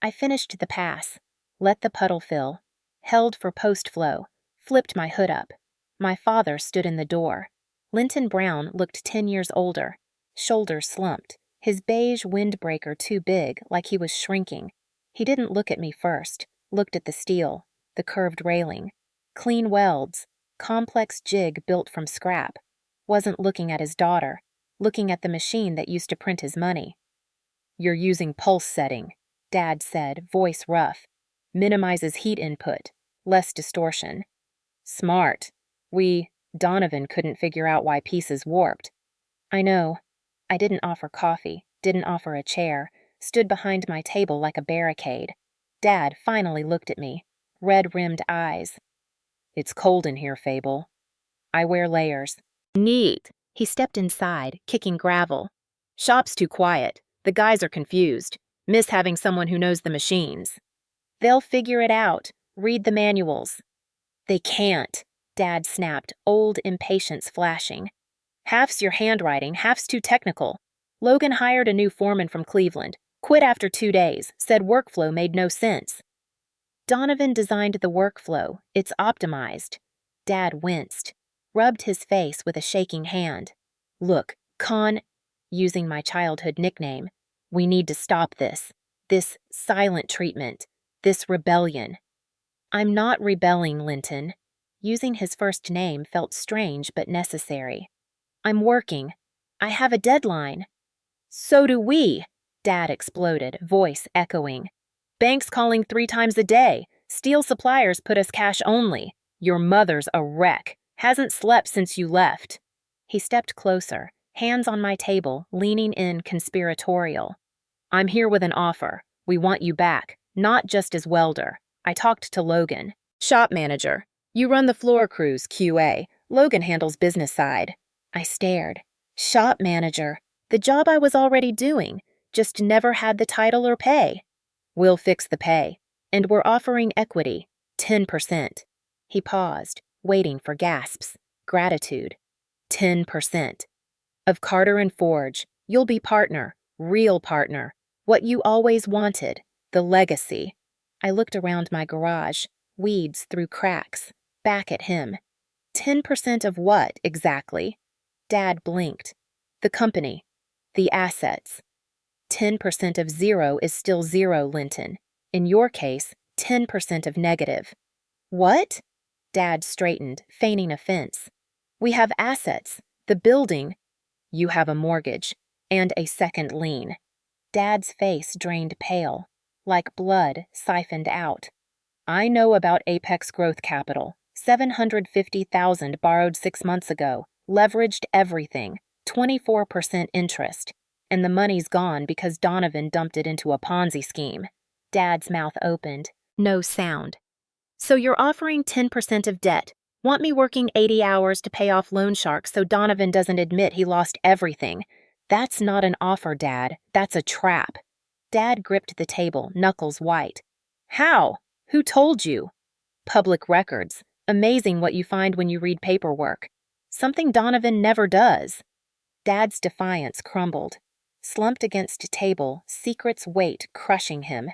I finished the pass, let the puddle fill, held for post-flow, flipped my hood up. My father stood in the door. Linton Brown looked 10 years older, shoulders slumped, his beige windbreaker too big, like he was shrinking. He didn't look at me first, looked at the steel, the curved railing, clean welds, complex jig built from scrap. Wasn't looking at his daughter, looking at the machine that used to print his money. You're using pulse setting, Dad said, voice rough. Minimizes heat input, less distortion. Smart. Donovan couldn't figure out why pieces warped. I know. I didn't offer coffee, didn't offer a chair, stood behind my table like a barricade. Dad finally looked at me, red-rimmed eyes. It's cold in here, Fable. I wear layers. Neat. He stepped inside, kicking gravel. Shop's too quiet. The guys are confused. Miss having someone who knows the machines. They'll figure it out. Read the manuals. They can't, Dad snapped, old impatience flashing. Half's your handwriting, half's too technical. Logan hired a new foreman from Cleveland. Quit after 2 days, said workflow made no sense. Donovan designed the workflow. It's optimized. Dad winced, rubbed his face with a shaking hand. Look, using my childhood nickname, we need to stop this. This silent treatment. This rebellion. I'm not rebelling, Linton. Using his first name felt strange but necessary. I'm working. I have a deadline. So do we, Dad exploded, voice echoing. Banks calling 3 times a day. Steel suppliers put us cash only. Your mother's a wreck. Hasn't slept since you left. He stepped closer, hands on my table, leaning in conspiratorial. I'm here with an offer. We want you back, not just as welder. I talked to Logan. Shop manager. You run the floor crews, QA. Logan handles business side. I stared. Shop manager. The job I was already doing, just never had the title or pay. We'll fix the pay. And we're offering equity, 10%. He paused, waiting for gasps. Gratitude. 10%. Of Carter and Forge, you'll be partner, real partner. What you always wanted, the legacy. I looked around my garage, weeds through cracks, back at him. 10% of what, exactly? Dad blinked. The company. The assets. 10% of 0 is still 0, Linton. In your case, 10% of negative. What? Dad straightened, feigning offense. We have assets. The building. You have a mortgage. And a second lien. Dad's face drained pale, like blood siphoned out. I know about Apex Growth Capital. $750,000 borrowed 6 months ago. leveraged everything, 24% interest, and the money's gone because Donovan dumped it into a Ponzi scheme. Dad's mouth opened. No sound. So you're offering 10% of debt. Want me working 80 hours to pay off loan sharks so Donovan doesn't admit he lost everything. That's not an offer, Dad. That's a trap. Dad gripped the table, knuckles white. How? Who told you? Public records. Amazing what you find when you read paperwork. Something Donovan never does. Dad's defiance crumbled. Slumped against a table, secret's weight crushing him.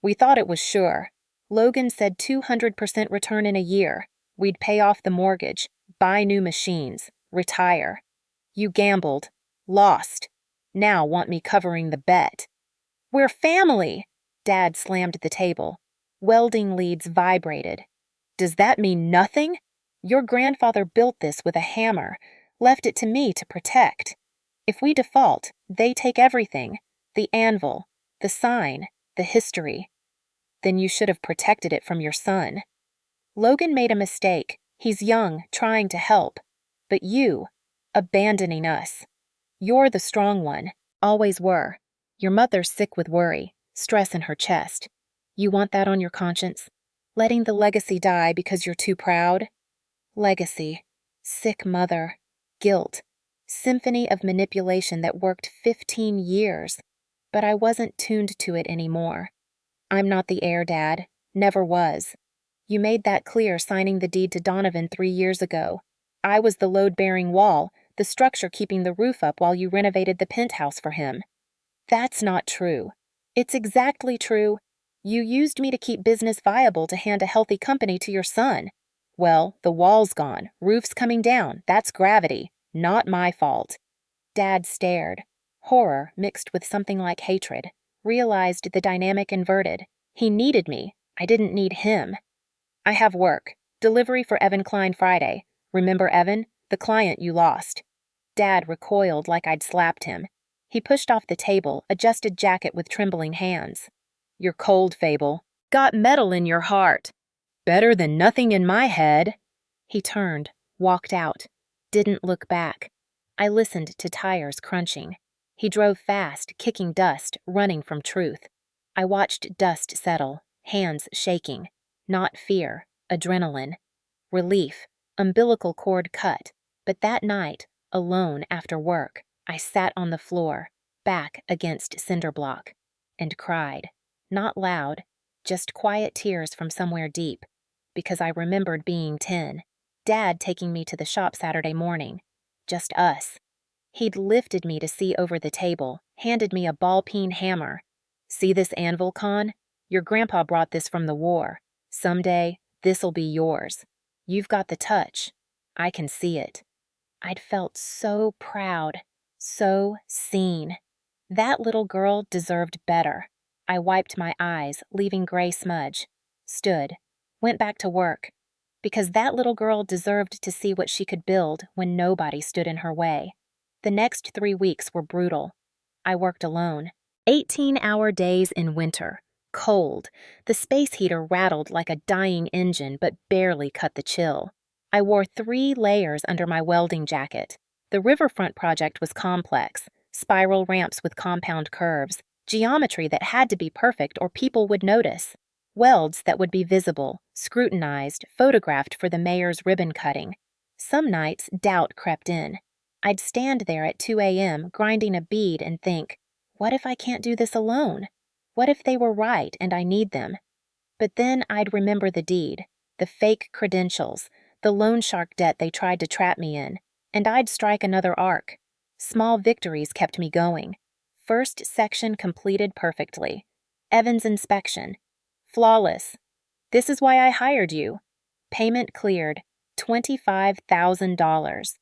We thought it was sure. Logan said 200% return in a year. We'd pay off the mortgage, buy new machines, retire. You gambled, lost. Now want me covering the bet. We're family! Dad slammed the table. Welding leads vibrated. Does that mean nothing? Your grandfather built this with a hammer, left it to me to protect. If we default, they take everything. The anvil, the sign, the history. Then you should have protected it from your son. Logan made a mistake. He's young, trying to help. But you, abandoning us. You're the strong one. Always were. Your mother's sick with worry, stress in her chest. You want that on your conscience? Letting the legacy die because you're too proud? Legacy. Sick mother. Guilt. Symphony of manipulation that worked 15 years. But I wasn't tuned to it anymore. I'm not the heir, Dad. Never was. You made that clear signing the deed to Donovan 3 years ago. I was the load-bearing wall, the structure keeping the roof up while you renovated the penthouse for him. That's not true. It's exactly true. You used me to keep business viable to hand a healthy company to your son. Well, the wall's gone, roof's coming down, that's gravity, not my fault. Dad stared. Horror mixed with something like hatred. Realized the dynamic inverted. He needed me. I didn't need him. I have work. Delivery for Evan Klein Friday. Remember Evan? The client you lost. Dad recoiled like I'd slapped him. He pushed off the table, adjusted jacket with trembling hands. You're cold, Fable. Got metal in your heart. Better than nothing in my head. He turned, walked out. Didn't look back. I listened to tires crunching. He drove fast, kicking dust, running from truth. I watched dust settle, hands shaking. Not fear, adrenaline. Relief, umbilical cord cut. But that night, alone after work, I sat on the floor, back against cinder block, and cried. Not loud, just quiet tears from somewhere deep, because I remembered being 10, Dad taking me to the shop Saturday morning. Just us. He'd lifted me to see over the table, handed me a ball-peen hammer. See this anvil, Con? Your grandpa brought this from the war. Someday, this'll be yours. You've got the touch. I can see it. I'd felt so proud, so seen. That little girl deserved better. I wiped my eyes, leaving gray smudge. Stood. Went back to work. Because that little girl deserved to see what she could build when nobody stood in her way. The next 3 weeks were brutal. I worked alone. 18-hour days in winter. Cold. The space heater rattled like a dying engine but barely cut the chill. I wore 3 layers under my welding jacket. The riverfront project was complex. Spiral ramps with compound curves. Geometry that had to be perfect or people would notice. Welds that would be visible, scrutinized, photographed for the mayor's ribbon cutting. Some nights, doubt crept in. I'd stand there at 2 a.m. grinding a bead and think, what if I can't do this alone? What if they were right and I need them? But then I'd remember the deed, the fake credentials, the loan shark debt they tried to trap me in, and I'd strike another arc. Small victories kept me going. First section completed perfectly. Evan's inspection. Flawless. This is why I hired you. Payment cleared. $25,000.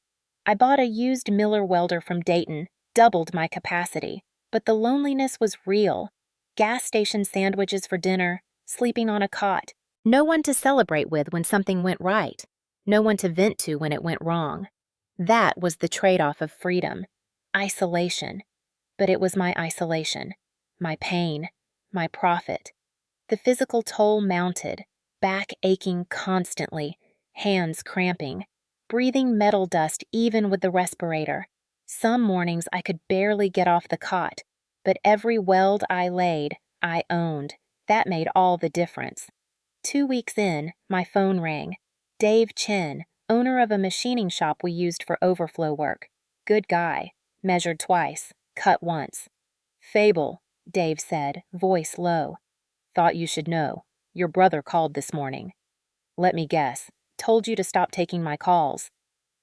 I bought a used Miller welder from Dayton, doubled my capacity, but the loneliness was real. Gas station sandwiches for dinner, sleeping on a cot. No one to celebrate with when something went right. No one to vent to when it went wrong. That was the trade-off of freedom. Isolation. But it was my isolation. My pain. My profit. The physical toll mounted, back aching constantly, hands cramping. breathing metal dust even with the respirator. Some mornings I could barely get off the cot, but every weld I laid, I owned. That made all the difference. 2 weeks in, my phone rang. Dave Chin, owner of a machining shop we used for overflow work. Good guy. Measured twice. Cut once. Fable, Dave said, voice low. Thought you should know. Your brother called this morning. Let me guess. Told you to stop taking my calls.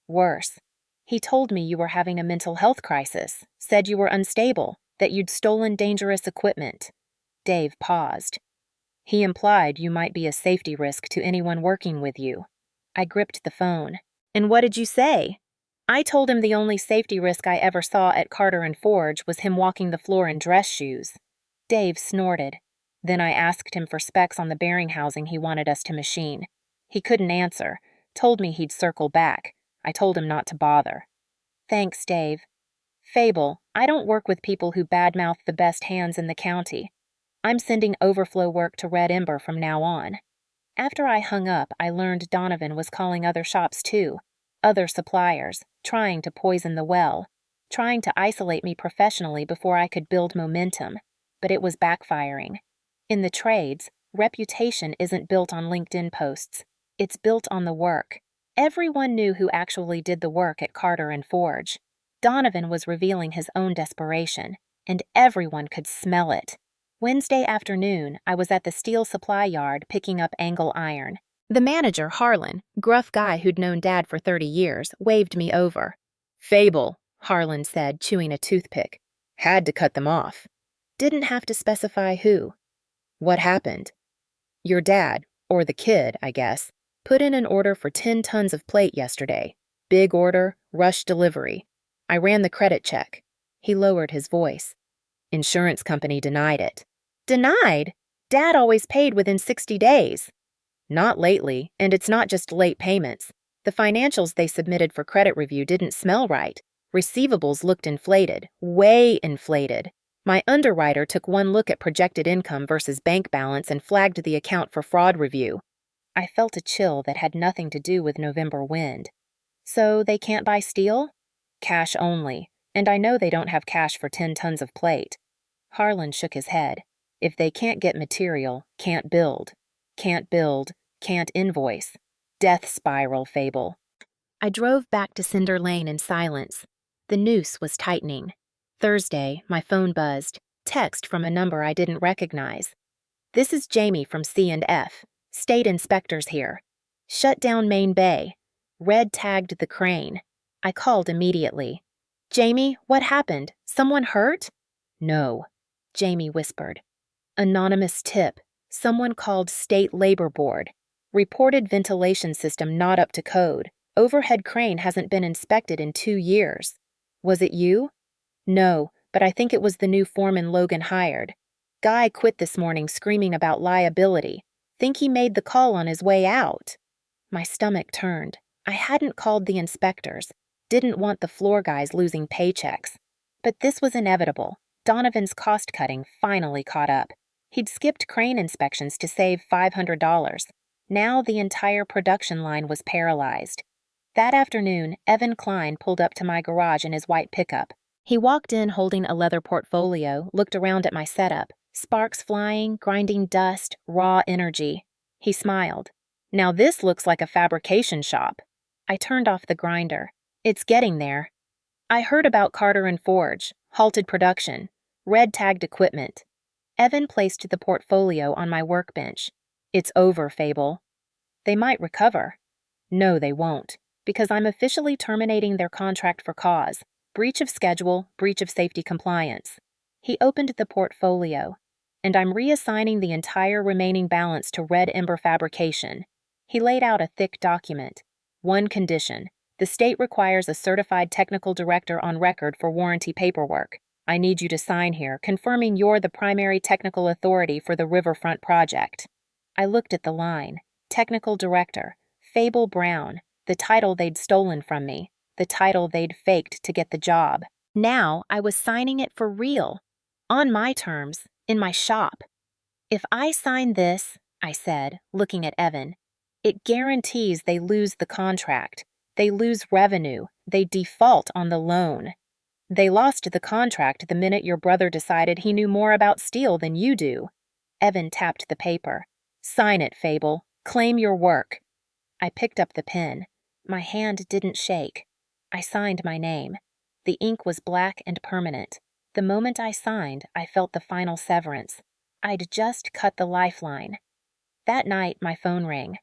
Worse. He told me you were having a mental health crisis, said you were unstable, that you'd stolen dangerous equipment. Dave paused. He implied you might be a safety risk to anyone working with you. I gripped the phone. And what did you say? I told him the only safety risk I ever saw at Carter and Forge was him walking the floor in dress shoes. Dave snorted. Then I asked him for specs on the bearing housing he wanted us to machine. He couldn't answer, told me he'd circle back. I told him not to bother. Thanks, Dave. Fable, I don't work with people who badmouth the best hands in the county. I'm sending overflow work to Red Ember from now on. After I hung up, I learned Donovan was calling other shops too, other suppliers, trying to poison the well, trying to isolate me professionally before I could build momentum, but it was backfiring. In the trades, reputation isn't built on LinkedIn posts. It's built on the work. Everyone knew who actually did the work at Carter and Forge. Donovan was revealing his own desperation, and everyone could smell it. Wednesday afternoon, I was at the steel supply yard picking up angle iron. The manager, Harlan, gruff guy who'd known Dad for 30 years, waved me over. Fable, Harlan said, chewing a toothpick. Had to cut them off. Didn't have to specify who. What happened? Your dad, or the kid, I guess, put in an order for 10 tons of plate yesterday. Big order, rush delivery. I ran the credit check. He lowered his voice. Insurance company denied it. Denied? Dad always paid within 60 days. Not lately, and it's not just late payments. The financials they submitted for credit review didn't smell right. Receivables looked inflated, way inflated. My underwriter took one look at projected income versus bank balance and flagged the account for fraud review. I felt a chill that had nothing to do with November wind. So they can't buy steel? Cash only, and I know they don't have cash for 10 tons of plate. Harlan shook his head. If they can't get material, can't build. Can't build, can't invoice. Death spiral, Fable. I drove back to Cinder Lane in silence. The noose was tightening. Thursday, my phone buzzed. Text from a number I didn't recognize. This is Jamie from C&F. State inspectors here. Shut down Main Bay. Red tagged the crane. I called immediately. Jamie, what happened? Someone hurt? No, Jamie whispered. Anonymous tip. Someone called State Labor Board. Reported ventilation system not up to code. Overhead crane hasn't been inspected in 2 years. Was it you? No, but I think it was the new foreman Logan hired. Guy quit this morning screaming about liability. Think he made the call on his way out. My stomach turned. I hadn't called the inspectors. Didn't want the floor guys losing paychecks. But this was inevitable. Donovan's cost-cutting finally caught up. He'd skipped crane inspections to save $500. Now the entire production line was paralyzed. That afternoon, Evan Klein pulled up to my garage in his white pickup. He walked in holding a leather portfolio, looked around at my setup. Sparks flying, grinding dust, raw energy. He smiled. Now this looks like a fabrication shop. I turned off the grinder. It's getting there. I heard about Carter and Forge, halted production, red-tagged equipment. Evan placed the portfolio on my workbench. It's over, Fable. They might recover. No, they won't, because I'm officially terminating their contract for cause. Breach of schedule, breach of safety compliance. He opened the portfolio, and I'm reassigning the entire remaining balance to Red Ember Fabrication. He laid out a thick document. One condition. The state requires a certified technical director on record for warranty paperwork. I need you to sign here, confirming you're the primary technical authority for the Riverfront project. I looked at the line. Technical Director. Fable Brown. The title they'd stolen from me. The title they'd faked to get the job. Now I was signing it for real. On my terms, in my shop. If I sign this, I said, looking at Evan, it guarantees they lose the contract. They lose revenue. They default on the loan. They lost the contract the minute your brother decided he knew more about steel than you do. Evan tapped the paper. Sign it, Fable. Claim your work. I picked up the pen. My hand didn't shake. I signed my name. The ink was black and permanent. The moment I signed, I felt the final severance. I'd just cut the lifeline. That night, my phone rang.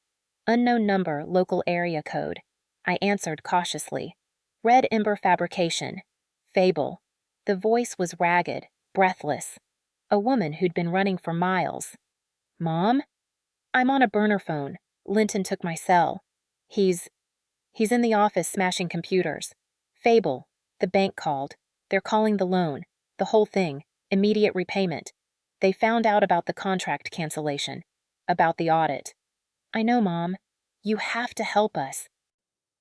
Unknown number, local area code. I answered cautiously. Red Ember Fabrication. Fable. The voice was ragged, breathless. A woman who'd been running for miles. Mom? I'm on a burner phone. Linton took my cell. He's in the office smashing computers. Fable. The bank called. They're calling the loan. The whole thing. Immediate repayment. They found out about the contract cancellation. About the audit. I know, Mom. You have to help us.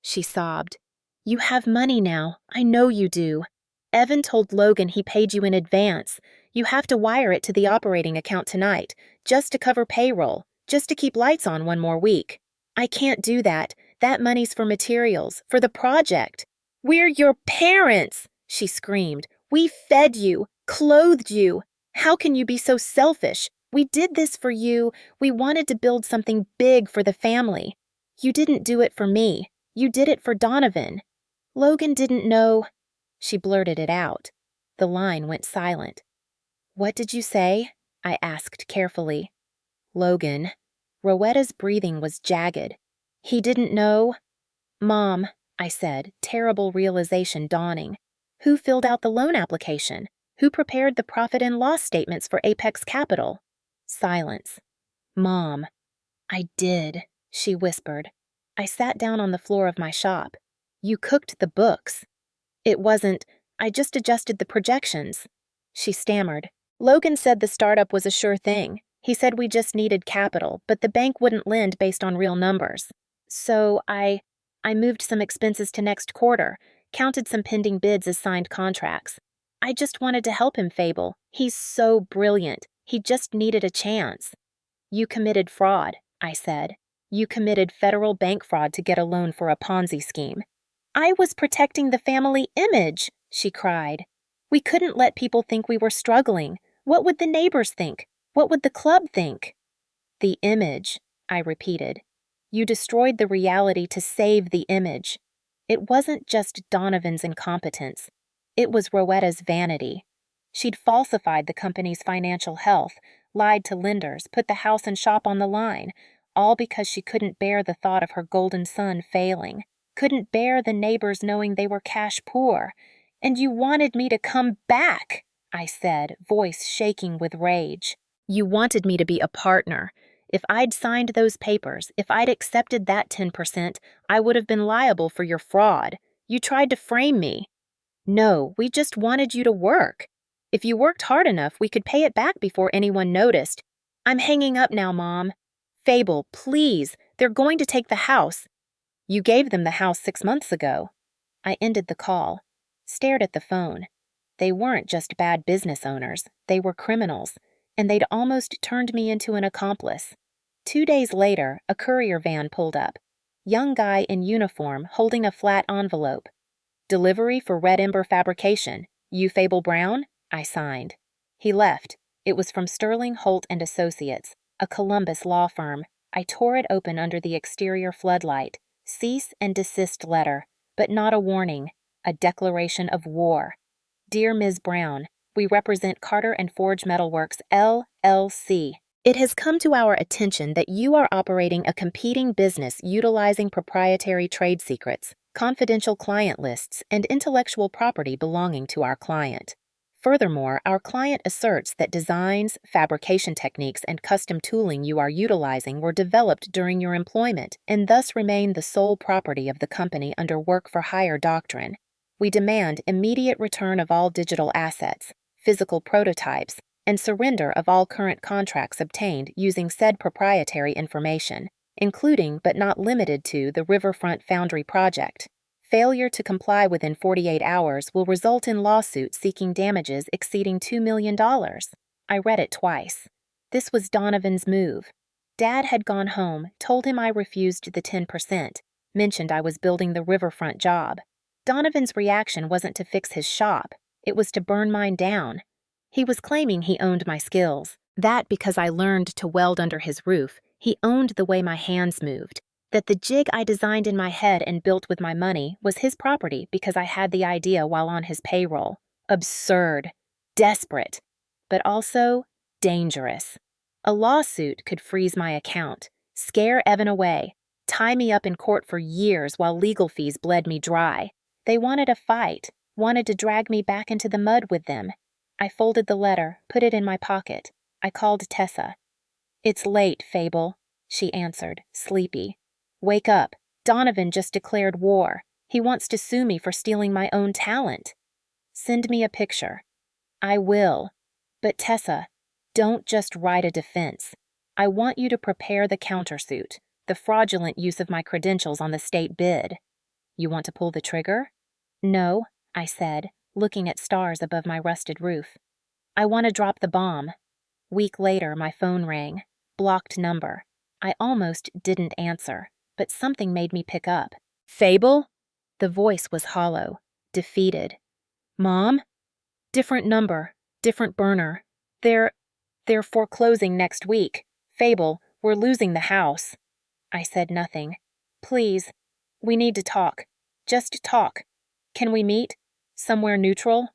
She sobbed. You have money now. I know you do. Evan told Logan he paid you in advance. You have to wire it to the operating account tonight, just to cover payroll, just to keep lights on one more week. I can't do that. That money's for materials, for the project. We're your parents, she screamed. We fed you, clothed you. How can you be so selfish? We did this for you. We wanted to build something big for the family. You didn't do it for me. You did it for Donovan. Logan didn't know. She blurted it out. The line went silent. What did you say? I asked carefully. Logan. Rowetta's breathing was jagged. He didn't know? Mom, I said, terrible realization dawning. Who filled out the loan application? Who prepared the profit and loss statements for Apex Capital? Silence. Mom. I did, she whispered. I sat down on the floor of my shop. You cooked the books. It wasn't, I just adjusted the projections. She stammered. Logan said the startup was a sure thing. He said we just needed capital, but the bank wouldn't lend based on real numbers. So I moved some expenses to next quarter, counted some pending bids as signed contracts. I just wanted to help him, Fable. He's so brilliant. He just needed a chance. You committed fraud, I said. You committed federal bank fraud to get a loan for a Ponzi scheme. I was protecting the family image, she cried. We couldn't let people think we were struggling. What would the neighbors think? What would the club think? The image, I repeated. You destroyed the reality to save the image. It wasn't just Donovan's incompetence. It was Rowetta's vanity. She'd falsified the company's financial health, lied to lenders, put the house and shop on the line, all because she couldn't bear the thought of her golden son failing, couldn't bear the neighbors knowing they were cash poor. And you wanted me to come back, I said, voice shaking with rage. You wanted me to be a partner. If I'd signed those papers, if I'd accepted that 10%, I would have been liable for your fraud. You tried to frame me. No, we just wanted you to work. If you worked hard enough, we could pay it back before anyone noticed. I'm hanging up now, Mom. Fable, please, they're going to take the house. You gave them the house 6 months ago. I ended the call, stared at the phone. They weren't just bad business owners, they were criminals, and they'd almost turned me into an accomplice. 2 days later, a courier van pulled up. Young guy in uniform holding a flat envelope. Delivery for Red Ember Fabrication. You Fable Brown? I signed. He left. It was from Sterling Holt and Associates, a Columbus law firm. I tore it open under the exterior floodlight. Cease and desist letter, but not a warning, a declaration of war. Dear Ms. Brown, we represent Carter and Forge Metalworks, LLC. It has come to our attention that you are operating a competing business utilizing proprietary trade secrets, confidential client lists, and intellectual property belonging to our client. Furthermore, our client asserts that designs, fabrication techniques, and custom tooling you are utilizing were developed during your employment and thus remain the sole property of the company under work-for-hire doctrine. We demand immediate return of all digital assets, physical prototypes, and surrender of all current contracts obtained using said proprietary information, including but not limited to the Riverfront Foundry project. Failure to comply within 48 hours will result in lawsuits seeking damages exceeding $2 million. I read it twice. This was Donovan's move. Dad had gone home, told him I refused the 10%. mentioned I was building the riverfront job. Donovan's reaction wasn't to fix his shop, it was to burn mine down. He was claiming he owned my skills. That because I learned to weld under his roof, he owned the way my hands moved. That the jig I designed in my head and built with my money was his property because I had the idea while on his payroll. Absurd. Desperate. But also dangerous. A lawsuit could freeze my account, scare Evan away, tie me up in court for years while legal fees bled me dry. They wanted a fight, wanted to drag me back into the mud with them. I folded the letter, put it in my pocket. I called Tessa. "It's late, Fable," she answered, sleepy. "Wake up. Donovan just declared war. He wants to sue me for stealing my own talent." "Send me a picture." "I will. But Tessa, don't just write a defense. I want you to prepare the countersuit, the fraudulent use of my credentials on the state bid." "You want to pull the trigger?" "No," I said, looking at stars above my rusted roof. "I want to drop the bomb." Week later, my phone rang. Blocked number. I almost didn't answer, but something made me pick up. "Fable?" The voice was hollow, defeated. "Mom?" "Different number, different burner. They're foreclosing next week. Fable, we're losing the house." I said nothing. "Please, we need to talk. Just talk. Can we meet? Somewhere neutral?"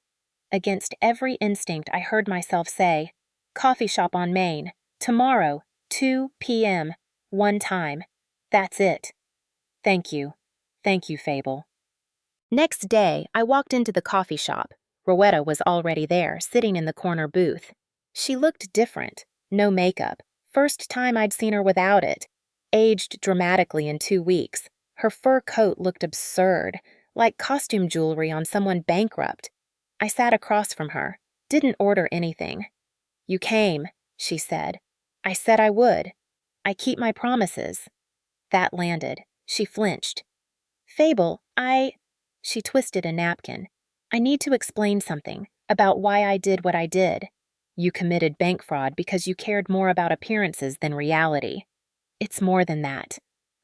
Against every instinct, I heard myself say, "Coffee shop on Main. Tomorrow, 2 p.m. One time. That's it." "Thank you. Thank you, Fable." Next day, I walked into the coffee shop. Rowetta was already there, sitting in the corner booth. She looked different. No makeup. First time I'd seen her without it. Aged dramatically in 2 weeks. Her fur coat looked absurd, like costume jewelry on someone bankrupt. I sat across from her. Didn't order anything. "You came," she said. "I said I would. I keep my promises." That landed. She flinched. "Fable, She twisted a napkin. "I need to explain something about why I did what I did. You committed bank fraud because you cared more about appearances than reality." "It's more than that."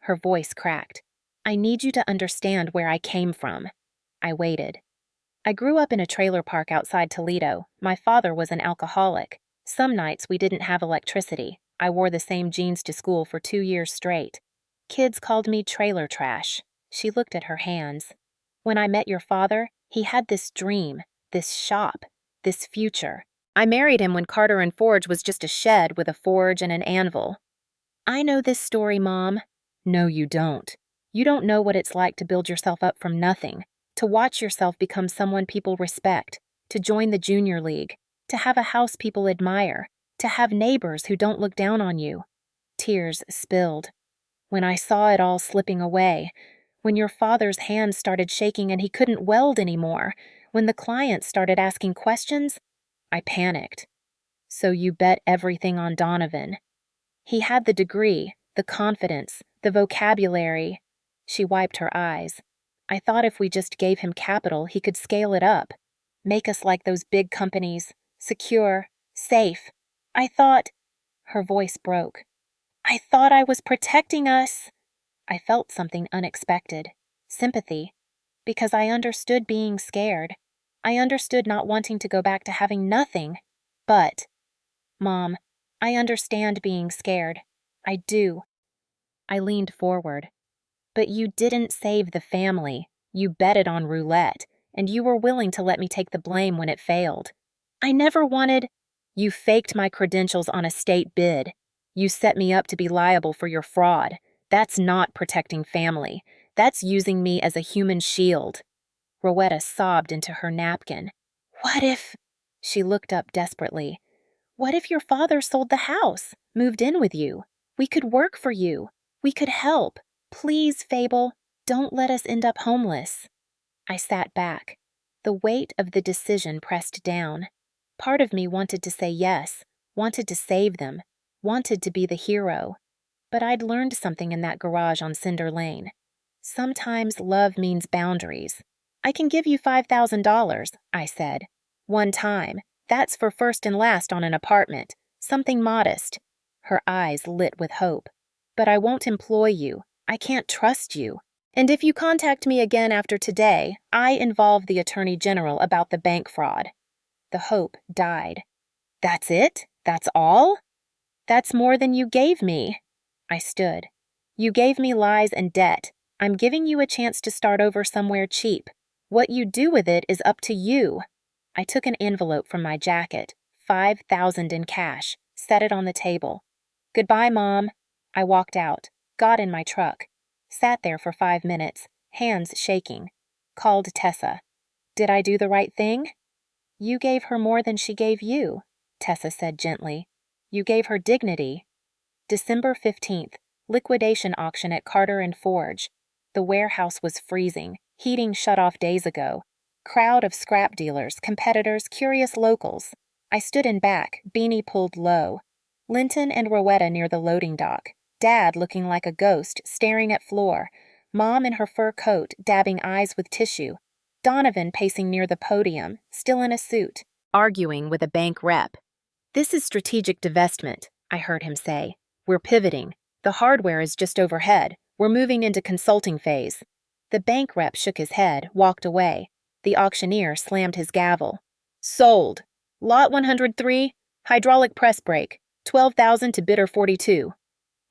Her voice cracked. "I need you to understand where I came from." I waited. "I grew up in a trailer park outside Toledo. My father was an alcoholic. Some nights we didn't have electricity. I wore the same jeans to school for 2 years straight. Kids called me trailer trash." She looked at her hands. "When I met your father, he had this dream, this shop, this future. I married him when Carter and Forge was just a shed with a forge and an anvil." "I know this story, Mom." "No, you don't. You don't know what it's like to build yourself up from nothing, to watch yourself become someone people respect, to join the junior league, to have a house people admire, to have neighbors who don't look down on you." Tears spilled. "When I saw it all slipping away, when your father's hands started shaking and he couldn't weld anymore, when the clients started asking questions, I panicked." "So you bet everything on Donovan." "He had the degree, the confidence, the vocabulary." She wiped her eyes. "I thought if we just gave him capital, he could scale it up, make us like those big companies, secure, safe. I thought—" Her voice broke. "I thought I was protecting us." I felt something unexpected. Sympathy. Because I understood being scared. I understood not wanting to go back to having nothing. But, Mom, I understand being scared. I do. I leaned forward. "But you didn't save the family. You betted on roulette, and you were willing to let me take the blame when it failed. I never wanted—" "You faked my credentials on a state bid. You set me up to be liable for your fraud. That's not protecting family. That's using me as a human shield." Rowetta sobbed into her napkin. "What if—" She looked up desperately. "What if your father sold the house, moved in with you? We could work for you. We could help. Please, Fable, don't let us end up homeless." I sat back. The weight of the decision pressed down. Part of me wanted to say yes, wanted to save them, wanted to be the hero. But I'd learned something in that garage on Cinder Lane. Sometimes love means boundaries. "I can give you $5,000, I said. "One time. That's for first and last on an apartment. Something modest." Her eyes lit with hope. "But I won't employ you. I can't trust you. And if you contact me again after today, I involve the Attorney General about the bank fraud." The hope died. "That's it? That's all?" "That's more than you gave me." I stood. "You gave me lies and debt. I'm giving you a chance to start over somewhere cheap. What you do with it is up to you." I took an envelope from my jacket, 5,000 in cash, set it on the table. "Goodbye, Mom." I walked out, got in my truck, sat there for 5 minutes, hands shaking. Called Tessa. "Did I do the right thing?" "You gave her more than she gave you," Tessa said gently. "You gave her dignity." December 15th, liquidation auction at Carter and Forge. The warehouse was freezing, heating shut off days ago. Crowd of scrap dealers, competitors, curious locals. I stood in back, beanie pulled low. Linton and Rowetta near the loading dock. Dad looking like a ghost, staring at floor. Mom in her fur coat, dabbing eyes with tissue. Donovan pacing near the podium, still in a suit, arguing with a bank rep. "This is strategic divestment," I heard him say. "We're pivoting. The hardware is just overhead. We're moving into consulting phase." The bank rep shook his head, walked away. The auctioneer slammed his gavel. "Sold. Lot 103, hydraulic press brake, 12,000 to bidder 42.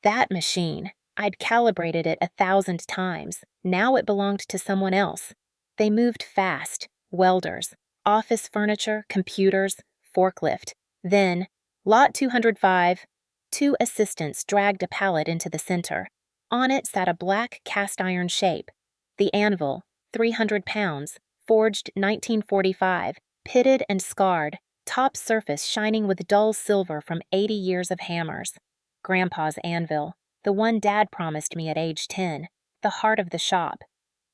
That machine. I'd calibrated it 1,000 times. Now it belonged to someone else. They moved fast. Welders, office furniture, computers, forklift. Then, Lot 205. 2 assistants dragged a pallet into the center. On it sat a black cast-iron shape. The anvil, 300 pounds, forged 1945, pitted and scarred, top surface shining with dull silver from 80 years of hammers. Grandpa's anvil, the one Dad promised me at age 10, the heart of the shop.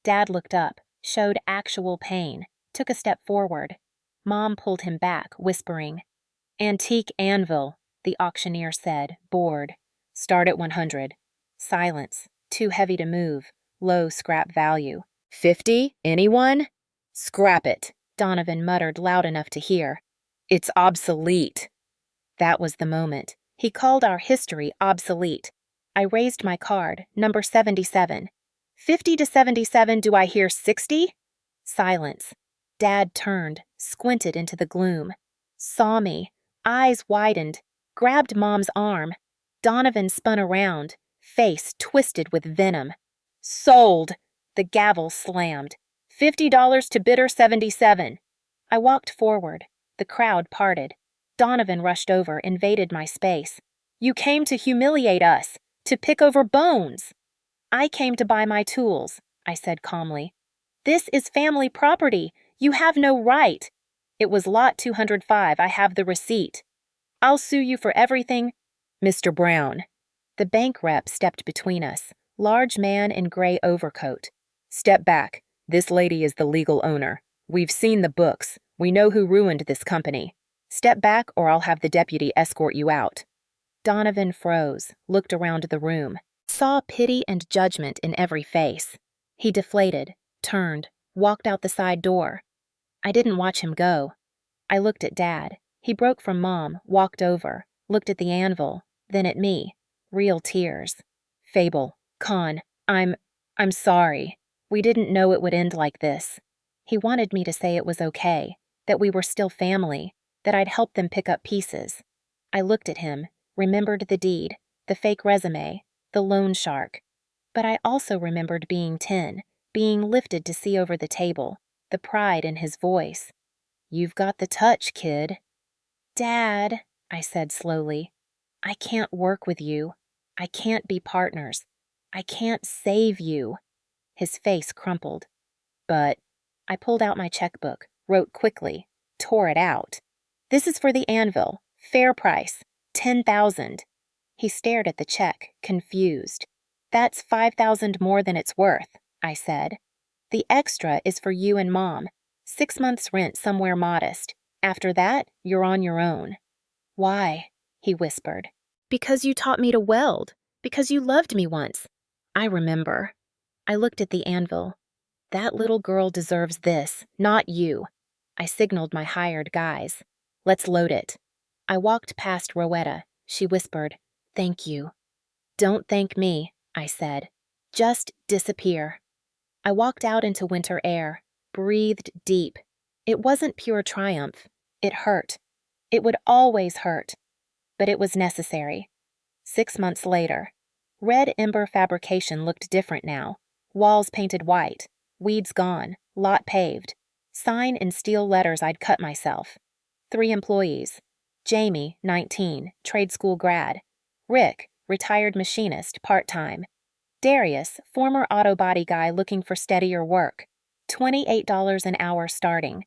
Dad looked up, showed actual pain, took a step forward. Mom pulled him back, whispering. "Antique anvil," the auctioneer said, bored. "Start at 100. Silence, too heavy to move, low scrap value. 50? Anyone? "Scrap it," Donovan muttered loud enough to hear. "It's obsolete." That was the moment. He called our history obsolete. I raised my card, number 77. 50 to 77, do I hear 60? Silence. Dad turned, squinted into the gloom. Saw me, eyes widened, grabbed Mom's arm. Donovan spun around, face twisted with venom. "Sold!" The gavel slammed. $50 to bidder 77. I walked forward. The crowd parted. Donovan rushed over, invaded my space. "You came to humiliate us, to pick over bones." "I came to buy my tools," I said calmly. "This is family property. You have no right." "It was lot 205. I have the receipt." "I'll sue you for everything." "Mr. Brown." The bank rep stepped between us, large man in gray overcoat. "Step back. This lady is the legal owner. We've seen the books. We know who ruined this company. Step back or I'll have the deputy escort you out." Donovan froze, looked around the room, saw pity and judgment in every face. He deflated, turned, walked out the side door. I didn't watch him go. I looked at Dad. He broke from Mom, walked over, looked at the anvil, then at me. Real tears. "Fable, Con, I'm sorry. We didn't know it would end like this." He wanted me to say it was okay, that we were still family, that I'd help them pick up pieces. I looked at him, remembered the deed, the fake resume, the loan shark. But I also remembered being 10, being lifted to see over the table, the pride in his voice. "You've got the touch, kid." "Dad," I said slowly, "I can't work with you. I can't be partners. I can't save you." His face crumpled. "But," I pulled out my checkbook, wrote quickly, tore it out. "This is for the anvil. Fair price. 10,000. He stared at the check, confused. "That's 5,000 more than it's worth," I said. "The extra is for you and Mom. 6 months' rent somewhere modest. After that, you're on your own." "Why?" he whispered. "Because you taught me to weld. Because you loved me once. I remember." I looked at the anvil. "That little girl deserves this, not you." I signaled my hired guys. "Let's load it." I walked past Rowetta. She whispered, "Thank you." "Don't thank me," I said. "Just disappear." I walked out into winter air, breathed deep. It wasn't pure triumph. It hurt. It would always hurt. But it was necessary. 6 months later. Red Ember Fabrication looked different now. Walls painted white. Weeds gone. Lot paved. Sign in steel letters I'd cut myself. 3 employees. Jamie, 19, trade school grad. Rick, retired machinist, part-time. Darius, former auto body guy looking for steadier work. $28 an hour starting.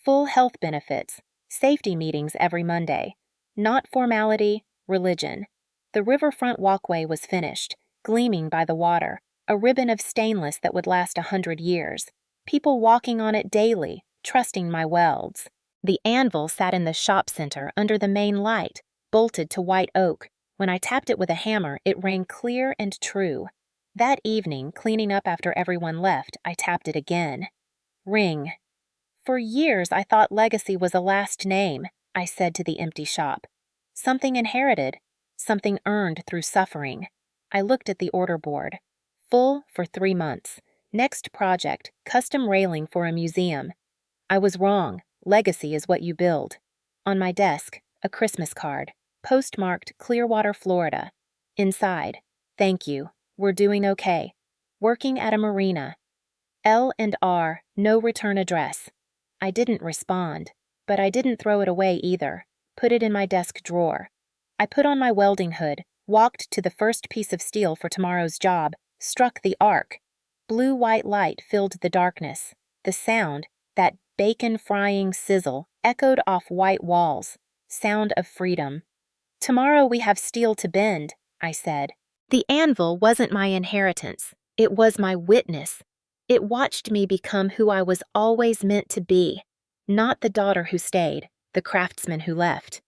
Full health benefits. Safety meetings every Monday. Not formality, religion. The riverfront walkway was finished, gleaming by the water, a ribbon of stainless that would last 100 years. People walking on it daily, trusting my welds. The anvil sat in the shop center under the main light, bolted to white oak. When I tapped it with a hammer, it rang clear and true. That evening, cleaning up after everyone left, I tapped it again. Ring. For years, I thought legacy was a last name, I said to the empty shop. Something inherited, something earned through suffering. I looked at the order board. Full for 3 months. Next project, custom railing for a museum. I was wrong. Legacy is what you build. On my desk, a Christmas card, postmarked Clearwater, Florida. Inside, thank you. We're doing okay. Working at a marina. L&R, no return address. I didn't respond, but I didn't throw it away either. Put it in my desk drawer. I put on my welding hood, walked to the first piece of steel for tomorrow's job, struck the arc. Blue-white light filled the darkness. The sound, that bacon-frying sizzle, echoed off white walls. Sound of freedom. Tomorrow we have steel to bend, I said. The anvil wasn't my inheritance. It was my witness. It watched me become who I was always meant to be. Not the daughter who stayed, the craftsman who left.